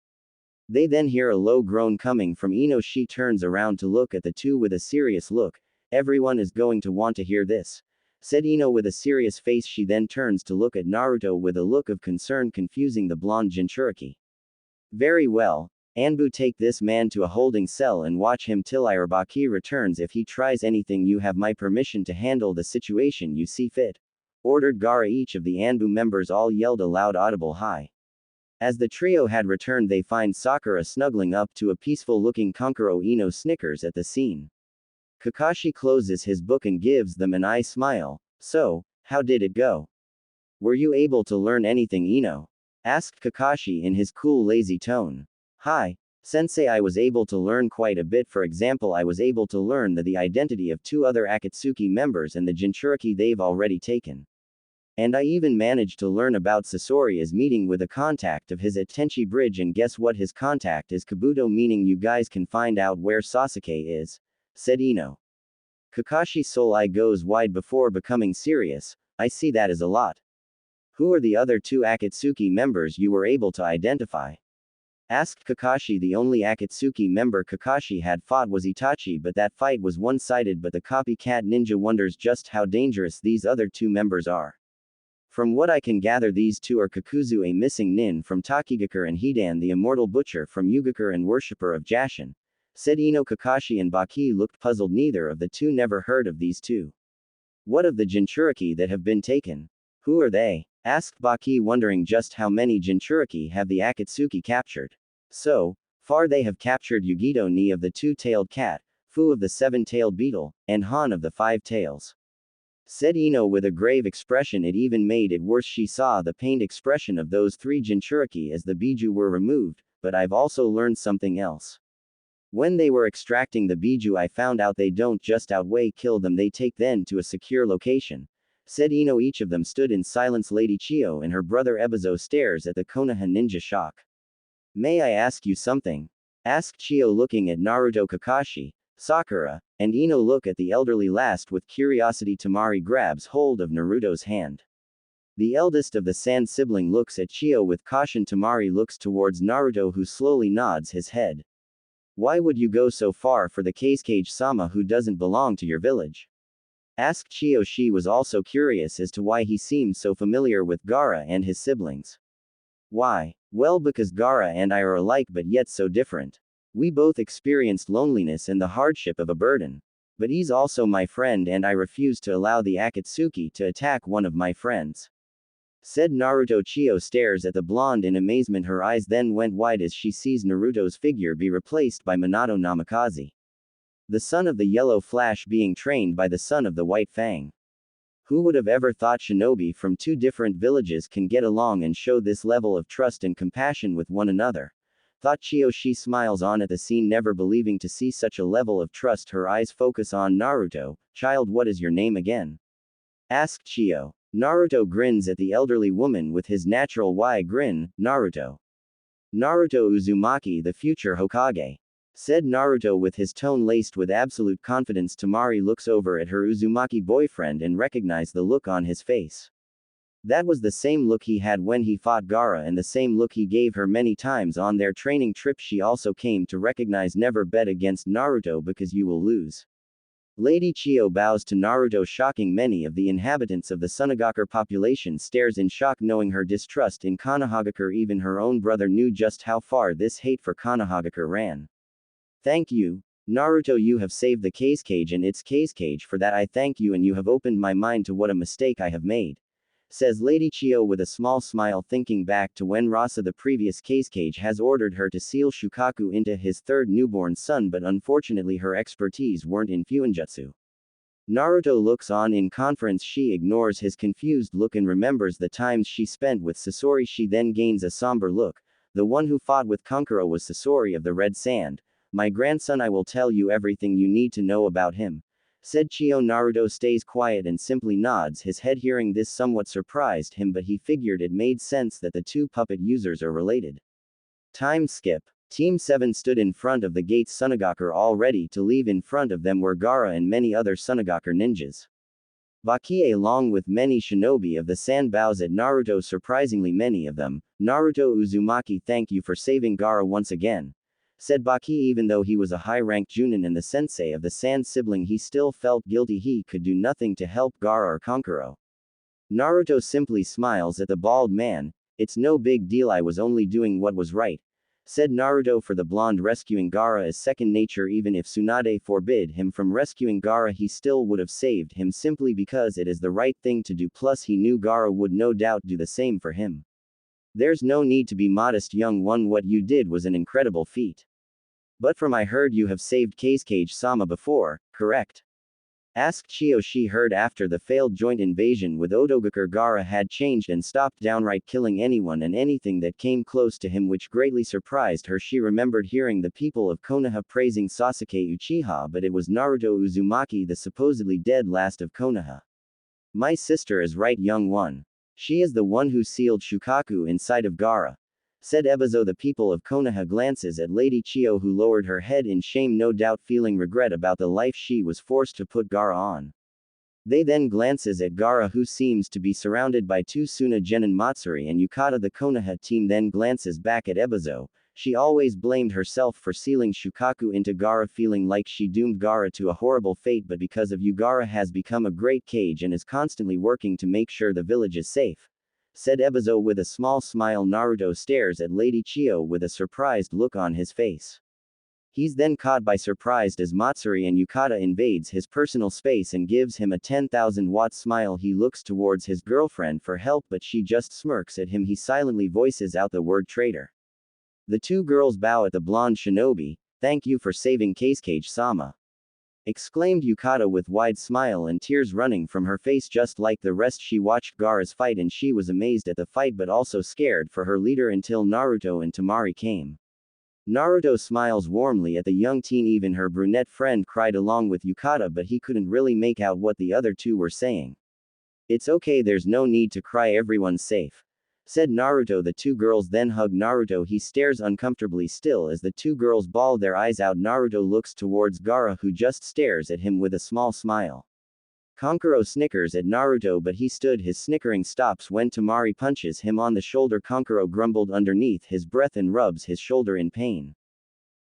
They then hear a low groan coming from Ino. She turns around to look at the two with a serious look. Everyone is going to want to hear this, said Ino with a serious face. She then turns to look at Naruto with a look of concern, confusing the blonde Jinchuriki. Very well, Anbu, take this man to a holding cell and watch him till Irabaki returns. If he tries anything, you have my permission to handle the situation you see fit, ordered Gaara. Each of the Anbu members all yelled a loud audible hi. As the trio had returned, they find Sakura snuggling up to a peaceful-looking Kankuro. Ino snickers at the scene. Kakashi closes his book and gives them an eye smile. So, how did it go? Were you able to learn anything, Ino? Asked Kakashi in his cool, lazy tone. Hi, Sensei, I was able to learn quite a bit. For example, I was able to learn the identity of 2 other Akatsuki members and the Jinchuriki they've already taken. And I even managed to learn about Sasori is meeting with a contact of his at Tenchi Bridge, and guess what, his contact is Kabuto, meaning you guys can find out where Sasuke is, said Ino. Kakashi's soul eye goes wide before becoming serious. I see that as a lot. Who are the other 2 Akatsuki members you were able to identify? Asked Kakashi. The only Akatsuki member Kakashi had fought was Itachi, but that fight was one-sided. But the copycat ninja wonders just how dangerous these other 2 members are. From what I can gather, these 2 are Kakuzu, a missing nin from Takigakure, and Hidan, the immortal butcher from Yugakure and worshipper of Jashin, said Ino. Kakashi and Baki looked puzzled. Neither of the 2 never heard of these 2. What of the Jinchuriki that have been taken? Who are they? Asked Baki, wondering just how many Jinchuriki have the Akatsuki captured. So far they have captured Yugito Ni of the 2-tailed cat, Fu of the 7-tailed beetle, and Han of the 5 tails, said Ino with a grave expression. It even made it worse. She saw the pained expression of those 3 Jinchuriki as the Biju were removed, but I've also learned something else. When they were extracting the Biju, I found out they don't just outweigh kill them, they take them to a secure location, said Ino. Each of them stood in silence. Lady Chiyo and her brother Ebizo stares at the Konoha ninja shock. May I ask you something? Asked Chiyo, looking at Naruto, Kakashi, Sakura, and Ino. Look at the elderly last with curiosity. Tamari grabs hold of Naruto's hand. The eldest of the Sand sibling looks at Chiyo with caution. Tamari looks towards Naruto, who slowly nods his head. Why would you go so far for the Kage-sama who doesn't belong to your village? Asked Chiyo. She was also curious as to why he seemed so familiar with Gaara and his siblings. Why? Well, because Gaara and I are alike but yet so different. We both experienced loneliness and the hardship of a burden. But he's also my friend and I refuse to allow the Akatsuki to attack one of my friends, said Naruto. Chiyo stares at the blonde in amazement. Her eyes then went wide as she sees Naruto's figure be replaced by Minato Namikaze, the son of the Yellow Flash, being trained by the son of the White Fang. Who would have ever thought shinobi from 2 different villages can get along and show this level of trust and compassion with one another? Thought Chiyo. She smiles on at the scene, never believing to see such a level of trust. Her eyes focus on Naruto. Child, what is your name again? Asked Chiyo. Naruto grins at the elderly woman with his natural wide grin. Naruto. Naruto Uzumaki, the future Hokage, said Naruto with his tone laced with absolute confidence. Tamari looks over at her Uzumaki boyfriend and recognized the look on his face. That was the same look he had when he fought Gaara and the same look he gave her many times on their training trip. She also came to recognize never bet against Naruto because you will lose. Lady Chiyo bows to Naruto, shocking many of the inhabitants of the Sunagakure population stares in shock, knowing her distrust in Konohagakure. Even her own brother knew just how far this hate for Konohagakure ran. Thank you, Naruto, you have saved the cage and its cage. For that I thank you, and you have opened my mind to what a mistake I have made, says Lady Chiyo with a small smile, thinking back to when Rasa, the previous cage, has ordered her to seal Shukaku into his 3rd newborn son, but unfortunately her expertise weren't in fuinjutsu. Naruto looks on in conference. She ignores his confused look and remembers the times she spent with Sasori. She then gains a somber look. The one who fought with Kankuro was Sasori of the Red Sand. My grandson, I will tell you everything you need to know about him, said Chio. Naruto stays quiet and simply nods his head. Hearing this somewhat surprised him, but he figured it made sense that the two puppet users are related. Time skip. Team 7 stood in front of the gates Sunagaku all ready to leave. In front of them were Gaara and many other Sunagaku ninjas. Baki along with many shinobi of the sand bows at Naruto, surprisingly many of them. Naruto Uzumaki, thank you for saving Gaara once again, said Baki. Even though he was a high-ranked Junin and the sensei of the sand sibling, he still felt guilty. He could do nothing to help Gaara or Kankuro. Naruto simply smiles at the bald man. It's no big deal, I was only doing what was right, said Naruto. For the blonde, rescuing Gaara is second nature. Even if Tsunade forbid him from rescuing Gaara, he still would have saved him simply because it is the right thing to do. Plus he knew Gaara would no doubt do the same for him. There's no need to be modest, young one. What you did was an incredible feat. But from I heard you have saved Kazekage-sama before, correct? Asked Chio. She heard after the failed joint invasion with Otogaku, Gaara had changed and stopped downright killing anyone and anything that came close to him, which greatly surprised her. She remembered hearing the people of Konoha praising Sasuke Uchiha, but it was Naruto Uzumaki, the supposedly dead last of Konoha. My sister is right, young one. She is the one who sealed Shukaku inside of Gaara, said Ebizo. The people of Konoha glances at Lady Chio, who lowered her head in shame, no doubt feeling regret about the life she was forced to put Gaara on. They then glances at Gaara, who seems to be surrounded by two Suna, Genin Matsuri and Yukata. The Konoha team then glances back at Ebizo. She always blamed herself for sealing Shukaku into Gaara, feeling like she doomed Gaara to a horrible fate, but because of you Gaara has become a great cage and is constantly working to make sure the village is safe, said Ebizo with a small smile. Naruto stares at Lady Chio with a surprised look on his face. He's then caught by surprise as Matsuri and Yukata invades his personal space and gives him a 10,000-watt smile. He looks towards his girlfriend for help, but she just smirks at him. He silently voices out the word traitor. The two girls bow at the blonde shinobi. Thank you for saving Kazekage-sama, exclaimed Yukata with wide smile and tears running from her face. Just like the rest, she watched Gaara's fight and she was amazed at the fight but also scared for her leader until Naruto and Temari came. Naruto smiles warmly at the young teen. Even her brunette friend cried along with Yukata, but he couldn't really make out what the other two were saying. It's okay, there's no need to cry, everyone's safe, said Naruto. The two girls then hug Naruto. He stares uncomfortably still as the two girls bawl their eyes out. Naruto looks towards Gaara, who just stares at him with a small smile. Kankuro snickers at Naruto, but he stood his snickering stops when Temari punches him on the shoulder. Kankuro grumbled underneath his breath and rubs his shoulder in pain.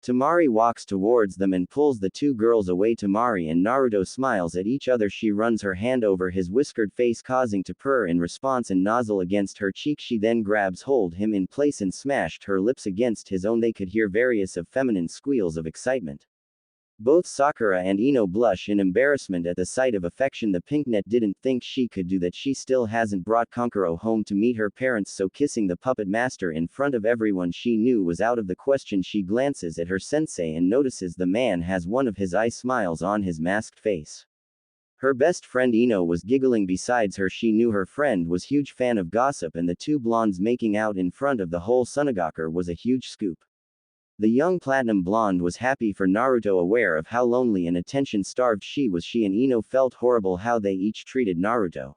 Temari walks towards them and pulls the two girls away. Temari and Naruto smiles at each other. She runs her hand over his whiskered face, causing to purr in response and nozzle against her cheek. She then grabs hold him in place and smashed her lips against his own. They could hear various of feminine squeals of excitement. Both Sakura and Ino blush in embarrassment at the sight of affection. The pinknet didn't think she could do that. She still hasn't brought Kankuro home to meet her parents, so kissing the puppet master in front of everyone she knew was out of the question. She glances at her sensei and notices the man has one of his eye smiles on his masked face. Her best friend Ino was giggling besides her. She knew her friend was huge fan of gossip, and the two blondes making out in front of the whole Sunagaku was a huge scoop. The young platinum blonde was happy for Naruto, aware of how lonely and attention-starved she was. She and Ino felt horrible how they each treated Naruto.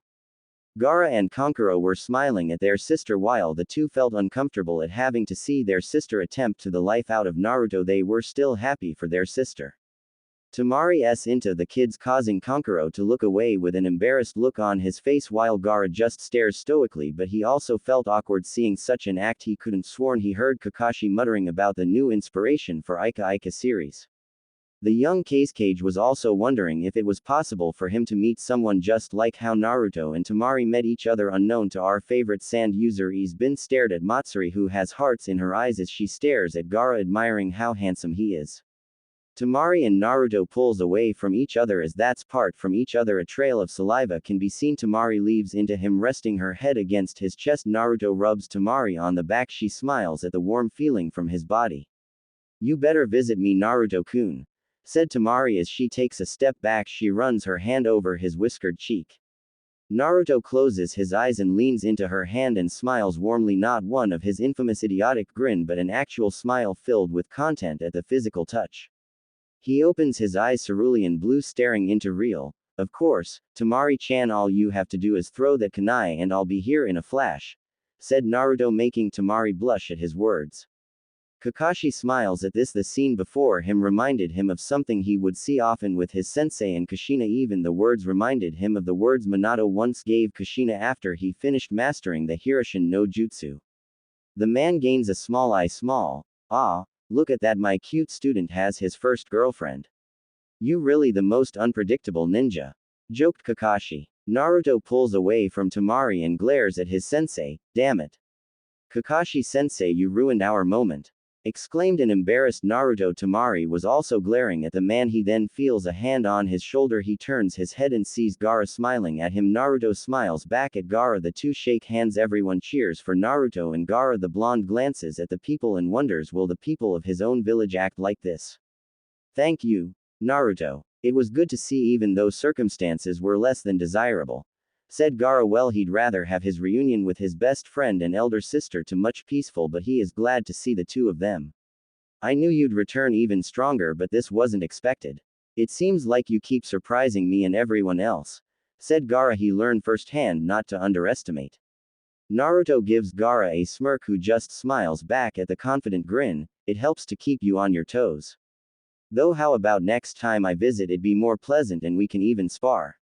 Gaara and Kankuro were smiling at their sister while the two felt uncomfortable at having to see their sister attempt to the life out of Naruto. They were still happy for their sister. Temari's into the kids, causing Kankuro to look away with an embarrassed look on his face while Gaara just stares stoically, but he also felt awkward seeing such an act. He couldn't sworn he heard Kakashi muttering about the new inspiration for Ika Ika series. The young Kazekage was also wondering if it was possible for him to meet someone just like how Naruto and Temari met each other. Unknown to our favorite sand user, Bin stared at Matsuri, who has hearts in her eyes as she stares at Gaara, admiring how handsome he is. Temari and Naruto pulls away from each other as that's part from each other. A trail of saliva can be seen. Temari leaves into him, resting her head against his chest. Naruto rubs Temari on the back. She smiles at the warm feeling from his body. You better visit me, Naruto-kun, said Tamari as she takes a step back. She runs her hand over his whiskered cheek. Naruto closes his eyes and leans into her hand and smiles warmly, not one of his infamous idiotic grin but an actual smile filled with content at the physical touch. He opens his eyes cerulean blue staring into real. Of course, Tamari-chan, all you have to do is throw that kunai and I'll be here in a flash, said Naruto, making Tamari blush at his words. Kakashi smiles at this. The scene before him reminded him of something he would see often with his sensei and Kushina. Even the words reminded him of the words Minato once gave Kushina after he finished mastering the Hiroshin no Jutsu. The man gains a small eye. Small. Ah, look at that, my cute student has his first girlfriend. You really the most unpredictable ninja, joked Kakashi. Naruto pulls away from Tamari and glares at his sensei. Damn it. Kakashi-sensei, you ruined our moment, exclaimed an embarrassed Naruto. Tamari was also glaring at the man. He then feels a hand on his shoulder. He turns his head and sees Gaara smiling at him. Naruto smiles back at Gaara. The two shake hands. Everyone cheers for Naruto and Gaara. The blonde glances at the people and wonders, will the people of his own village act like this? Thank you, Naruto. It was good to see even though circumstances were less than desirable, said Gaara. Well, he'd rather have his reunion with his best friend and elder sister to much peaceful, but he is glad to see the two of them. I knew you'd return even stronger, but this wasn't expected. It seems like you keep surprising me and everyone else, said Gaara. He learned firsthand not to underestimate. Naruto gives Gaara a smirk, who just smiles back at the confident grin. It helps to keep you on your toes. Though how about next time I visit it be more pleasant and we can even spar?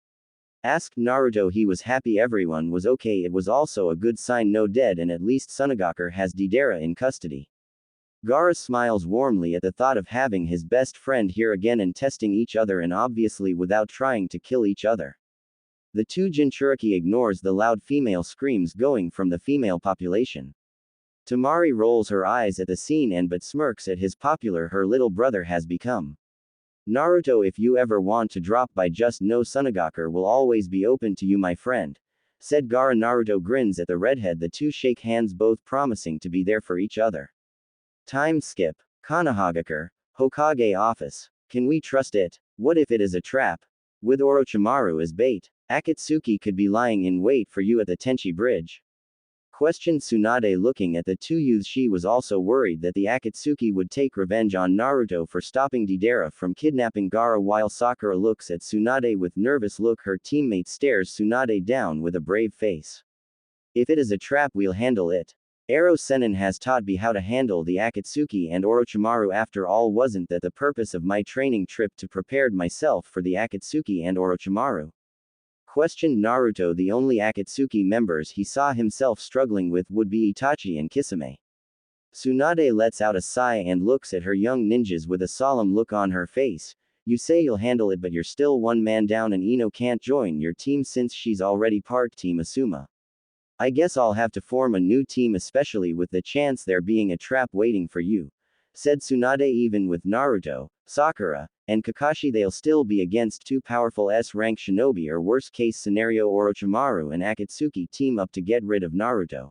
Asked Naruto. He was happy everyone was okay. It was also a good sign no dead, and at least Sunagakure has Deidara in custody. Gaara smiles warmly at the thought of having his best friend here again and testing each other, and obviously without trying to kill each other. The two Jinchuriki ignores the loud female screams going from the female population. Tamari rolls her eyes at the scene and but smirks at his popular her little brother has become. Naruto, if you ever want to drop by, just know Sunagakure will always be open to you, my friend, said Gaara. Naruto grins at the redhead. The two shake hands, both promising to be there for each other. Time skip. Konohagakure, Hokage office. Can we trust it? What if it is a trap? With Orochimaru as bait, Akatsuki could be lying in wait for you at the Tenchi Bridge. Questioned Tsunade. Looking at the two youths, she was also worried that the Akatsuki would take revenge on Naruto for stopping Deidara from kidnapping Gaara. While Sakura looks at Tsunade with nervous look, her teammate stares Tsunade down with a brave face. If it is a trap, we'll handle it. Ero Sennin has taught me how to handle the Akatsuki and Orochimaru. After all, wasn't that the purpose of my training trip, to prepare myself for the Akatsuki and Orochimaru? Questioned Naruto. The only Akatsuki members he saw himself struggling with would be Itachi and Kisame. Tsunade lets out a sigh and looks at her young ninjas with a solemn look on her face. You say you'll handle it, but you're still one man down and Ino can't join your team since she's already part Team Asuma. I guess I'll have to form a new team, especially with the chance there being a trap waiting for you, said Tsunade. Even with Naruto, Sakura, and Kakashi, they'll still be against two powerful S-rank shinobi, or worst case scenario Orochimaru and Akatsuki team up to get rid of Naruto.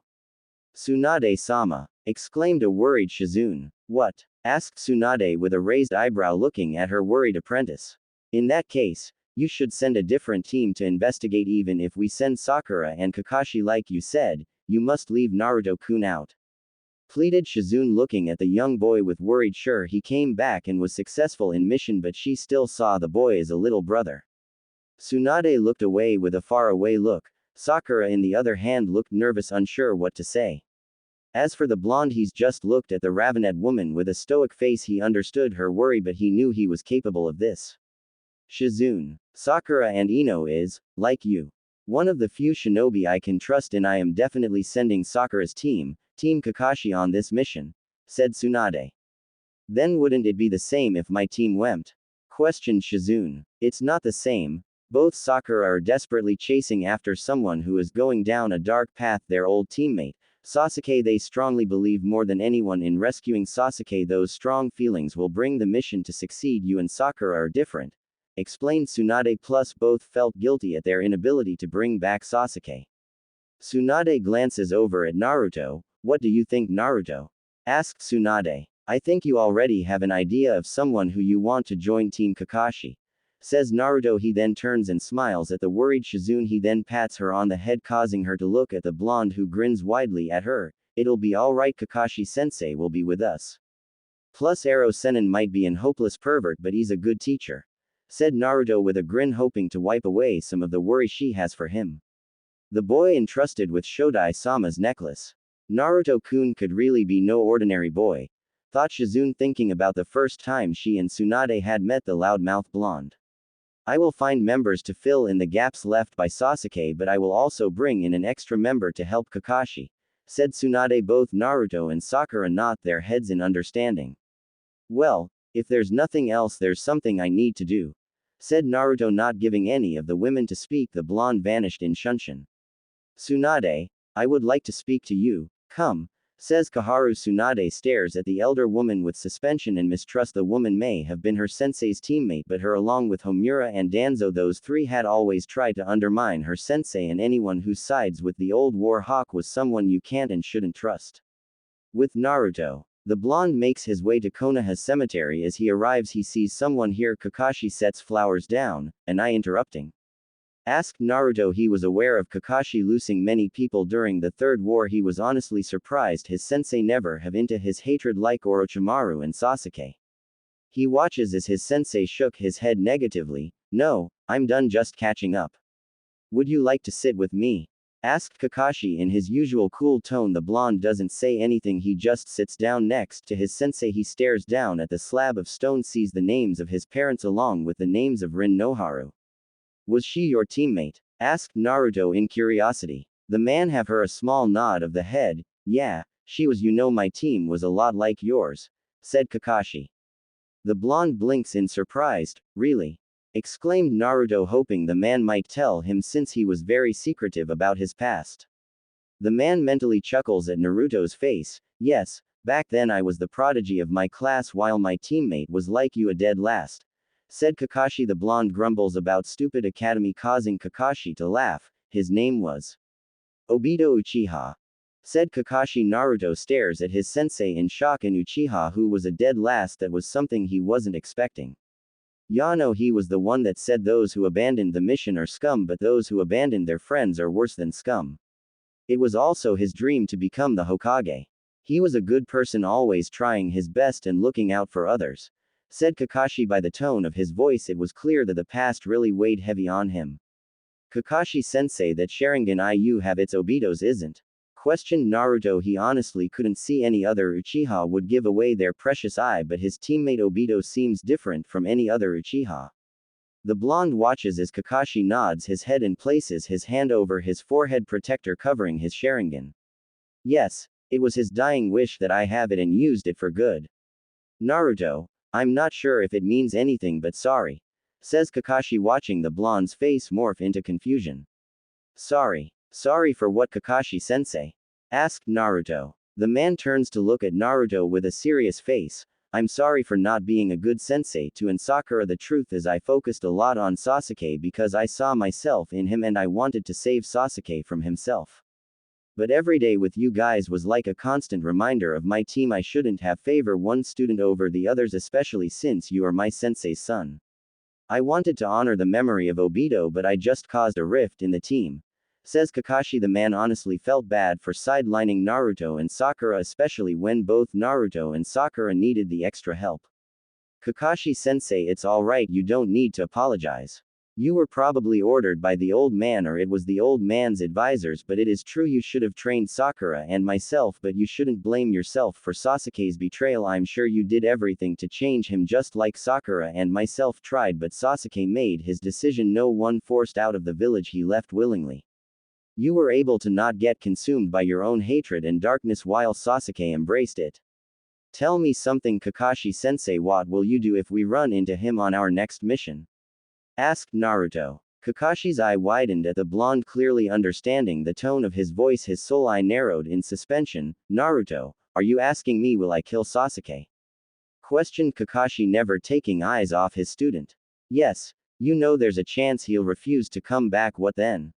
Tsunade-sama, exclaimed a worried Shizune. What? Asked Tsunade with a raised eyebrow, looking at her worried apprentice. In that case, you should send a different team to investigate. Even if we send Sakura and Kakashi like you said, you must leave Naruto-kun out, pleaded Shizune, looking at the young boy with worried. Sure, he came back and was successful in mission, but she still saw the boy as a little brother. Tsunade looked away with a faraway look. Sakura, in the other hand, looked nervous, unsure what to say. As for the blonde, he's just looked at the Ravenet woman with a stoic face. He understood her worry, but he knew he was capable of this. Shizune, Sakura and Ino is, like you, one of the few shinobi I can trust, and I am definitely sending Sakura's team, Team Kakashi, on this mission, said Tsunade. Then wouldn't it be the same if my team went? Questioned Shizune. It's not the same. Both Sakura are desperately chasing after someone who is going down a dark path, their old teammate, Sasuke. They strongly believe more than anyone in rescuing Sasuke. Those strong feelings will bring the mission to succeed. You and Sakura are different, explained Tsunade. Plus, both felt guilty at their inability to bring back Sasuke. Tsunade glances over at Naruto. What do you think, Naruto? Asked Tsunade. I think you already have an idea of someone who you want to join Team Kakashi. Says Naruto. He then turns and smiles at the worried Shizune. He then pats her on the head, causing her to look at the blonde, who grins widely at her. It'll be alright, Kakashi-sensei will be with us. Plus Ero Sennin might be an hopeless pervert, but he's a good teacher. Said Naruto with a grin, hoping to wipe away some of the worry she has for him. The boy entrusted with Shodai-sama's necklace. Naruto-kun could really be no ordinary boy, thought Shizune, thinking about the first time she and Tsunade had met the loudmouth blonde. I will find members to fill in the gaps left by Sasuke, but I will also bring in an extra member to help Kakashi, said Tsunade. Both Naruto and Sakura nod their heads in understanding. Well, if there's nothing else, there's something I need to do, said Naruto, not giving any of the women to speak. The blonde vanished in Shunshin. Tsunade, I would like to speak to you, come, says Kaharu. Tsunade stares at the elder woman with suspension and mistrust. The woman may have been her sensei's teammate, but her, along with Homura and Danzo, those three had always tried to undermine her sensei, and anyone who sides with the old war hawk was someone you can't and shouldn't trust. With Naruto, the blonde makes his way to Konoha's cemetery. As he arrives, he sees someone here. Kakashi sets flowers down, and I interrupting. Asked Naruto. He was aware of Kakashi losing many people during the Third War. He was honestly surprised his sensei never have into his hatred like Orochimaru and Sasuke. He watches as his sensei shook his head negatively. No, I'm done just catching up. Would you like to sit with me? Asked Kakashi in his usual cool tone. The blonde doesn't say anything. He just sits down next to his sensei. He stares down at the slab of stone, sees the names of his parents along with the names of Rin Noharu. Was she your teammate? Asked Naruto in curiosity. The man have her a small nod of the head. Yeah, she was. You know, my team was a lot like yours, said Kakashi. The blonde blinks in surprise. Really? Exclaimed Naruto, hoping the man might tell him since he was very secretive about his past. The man mentally chuckles at Naruto's face. Yes, back then I was the prodigy of my class while my teammate was like you, a dead last, said Kakashi. The blonde grumbles about stupid academy, causing Kakashi to laugh. His name was Obito Uchiha, said Kakashi. Naruto stares at his sensei in shock. And Uchiha, who was a dead last? That was something he wasn't expecting. Yano, he was the one that said those who abandoned the mission are scum, but those who abandoned their friends are worse than scum. It was also his dream to become the Hokage. He was a good person, always trying his best and looking out for others, said Kakashi. By the tone of his voice, it was clear that the past really weighed heavy on him. Kakashi-sensei, that Sharingan you have, its Obito's isn't? Questioned Naruto. He honestly couldn't see any other Uchiha would give away their precious eye, but his teammate Obito seems different from any other Uchiha. The blonde watches as Kakashi nods his head and places his hand over his forehead protector, covering his Sharingan. Yes, it was his dying wish that I have it and used it for good. Naruto, I'm not sure if it means anything, but sorry, says Kakashi, watching the blonde's face morph into confusion. Sorry. Sorry for what, Kakashi-sensei? Asked Naruto. The man turns to look at Naruto with a serious face. I'm sorry for not being a good sensei to and Sakura. The truth is I focused a lot on Sasuke because I saw myself in him and I wanted to save Sasuke from himself. But every day with you guys was like a constant reminder of my team. I shouldn't have favor one student over the others, especially since you are my sensei's son. I wanted to honor the memory of Obito, but I just caused a rift in the team, says Kakashi. The man honestly felt bad for sidelining Naruto and Sakura, especially when both Naruto and Sakura needed the extra help. Kakashi-sensei, it's alright, you don't need to apologize. You were probably ordered by the old man, or it was the old man's advisors, but it is true you should have trained Sakura and myself, but you shouldn't blame yourself for Sasuke's betrayal. I'm sure you did everything to change him just like Sakura and myself tried, but Sasuke made his decision. No one forced out of the village, he left willingly. You were able to not get consumed by your own hatred and darkness while Sasuke embraced it. Tell me something, Kakashi-sensei, what will you do if we run into him on our next mission? Asked Naruto. Kakashi's eye widened at the blonde, clearly understanding the tone of his voice. His soul eye narrowed in suspension. Naruto, are you asking me will I kill Sasuke? Questioned Kakashi, never taking eyes off his student. Yes, you know there's a chance he'll refuse to come back. What then?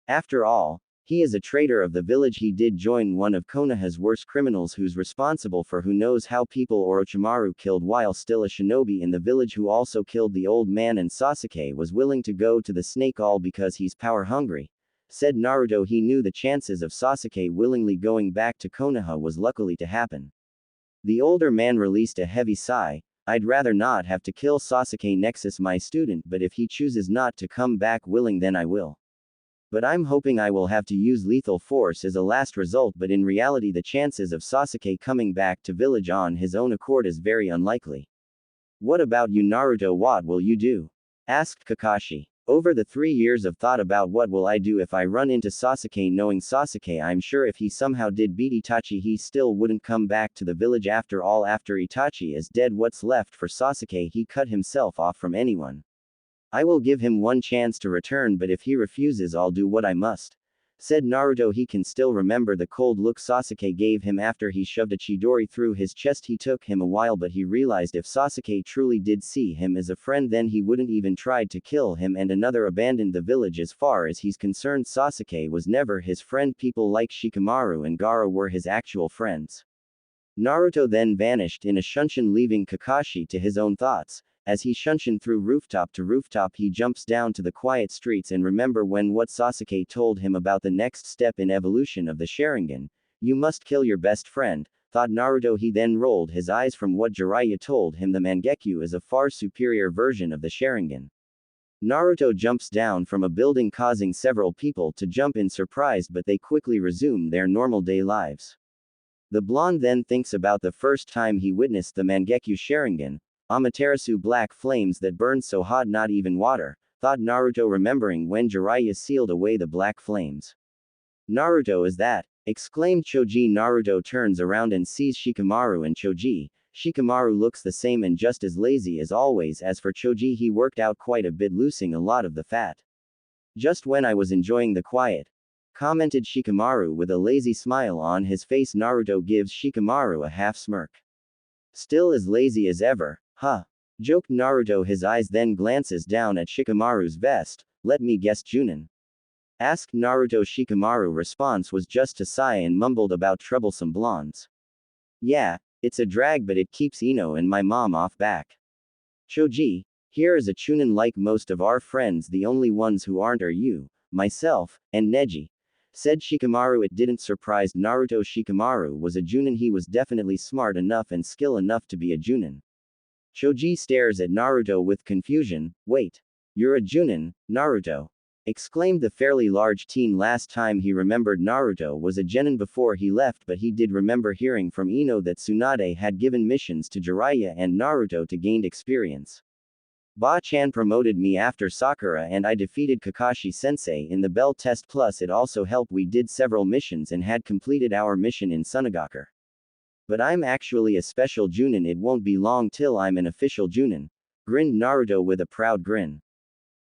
After all, He is a traitor of the village. He did join one of Konoha's worst criminals who's responsible for who knows how people Orochimaru killed while still a shinobi in the village, who also killed the old man, and Sasuke was willing to go to the snake all because he's power hungry. Said Naruto. He knew the chances of Sasuke willingly going back to Konoha was luckily to happen. The older man released a heavy sigh. I'd rather not have to kill Sasuke Nexus, my student, but if he chooses not to come back willing, then I will. But I'm hoping I will have to use lethal force as a last result, but in reality the chances of Sasuke coming back to village on his own accord is very unlikely. What about you, Naruto? What will you do? Asked Kakashi. Over the 3 years of thought about what will I do if I run into Sasuke, knowing Sasuke, I'm sure if he somehow did beat Itachi he still wouldn't come back to the village. After all, after Itachi is dead, what's left for Sasuke? He cut himself off from anyone. I will give him one chance to return, but if he refuses, I'll do what I must. Said Naruto. He can still remember the cold look Sasuke gave him after he shoved a Chidori through his chest. He took him a while, but he realized if Sasuke truly did see him as a friend, then he wouldn't even try to kill him, and another abandoned the village. As far as he's concerned, Sasuke was never his friend. People like Shikamaru and Gaara were his actual friends. Naruto then vanished in a shunshin, leaving Kakashi to his own thoughts. As he shunshin through rooftop to rooftop, he jumps down to the quiet streets and remember what Sasuke told him about the next step in evolution of the Sharingan. You must kill your best friend, thought Naruto. He then rolled his eyes from what Jiraiya told him. The Mangekyo is a far superior version of the Sharingan. Naruto jumps down from a building, causing several people to jump in surprise, but they quickly resume their normal day lives. The blonde then thinks about the first time he witnessed the Mangekyo Sharingan. Amaterasu, black flames that burned so hot not even water, thought Naruto, remembering when Jiraiya sealed away the black flames. Naruto, is that? Exclaimed Choji. Naruto turns around and sees Shikamaru and Choji. Shikamaru looks the same and just as lazy as always. As for Choji, he worked out quite a bit, losing a lot of the fat. Just when I was enjoying the quiet, commented Shikamaru with a lazy smile on his face. Naruto gives Shikamaru a half smirk. Still as lazy as ever, huh? Joked Naruto. His eyes then glances down at Shikamaru's vest. Let me guess, Junin? Asked Naruto. Shikamaru response was just a sigh and mumbled about troublesome blondes. Yeah, it's a drag, but it keeps Ino and my mom off back. Choji, here is a Chunin like most of our friends. The only ones who aren't are you, myself, and Neji. Said Shikamaru. It didn't surprise Naruto. Shikamaru was a Junin. He was definitely smart enough and skill enough to be a Junin. Choji stares at Naruto with confusion. Wait. You're a Junin, Naruto? Exclaimed the fairly large teen. Last time he remembered Naruto was a genin before he left, but he did remember hearing from Ino that Tsunade had given missions to Jiraiya and Naruto to gain experience. Ba-chan promoted me after Sakura and I defeated Kakashi-sensei in the Bell test, plus it also helped we did several missions and had completed our mission in Sunagakur. But I'm actually a special Junin. It won't be long till I'm an official Junin. Grinned Naruto with a proud grin.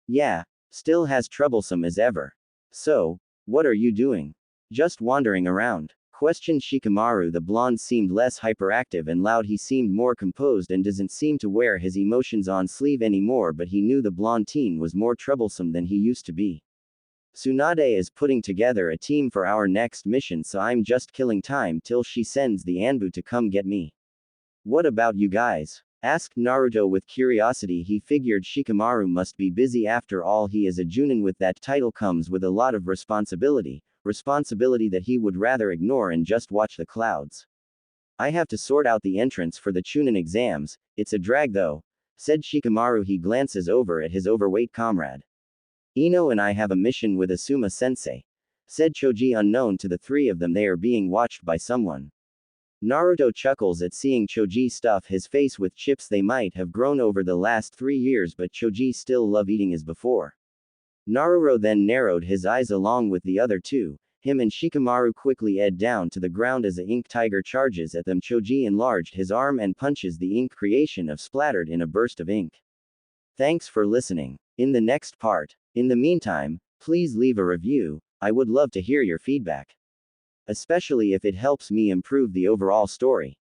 Yeah, still as troublesome as ever. So, what are you doing? Just wandering around? Questioned Shikamaru. The blonde seemed less hyperactive and loud. He seemed more composed and doesn't seem to wear his emotions on sleeve anymore, but he knew the blonde teen was more troublesome than he used to be. Tsunade is putting together a team for our next mission, so I'm just killing time till she sends the Anbu to come get me. What about you guys? Asked Naruto with curiosity. He figured Shikamaru must be busy. After all, he is a Junin. With that title comes with a lot of responsibility that he would rather ignore and just watch the clouds. I have to sort out the entrance for the Chunin exams. It's a drag though, said Shikamaru. He glances over at his overweight comrade. Ino and I have a mission with Asuma-sensei, said Choji. Unknown to the three of them, they are being watched by someone. Naruto chuckles at seeing Choji stuff his face with chips. They might have grown over the last 3 years, but Choji still love eating as before. Naruto then narrowed his eyes along with the other two. Him and Shikamaru quickly ed down to the ground as a ink tiger charges at them. Choji enlarged his arm and punches the ink creation of splattered in a burst of ink. Thanks for listening. In the next part. In the meantime, please leave a review. I would love to hear your feedback, especially if it helps me improve the overall story.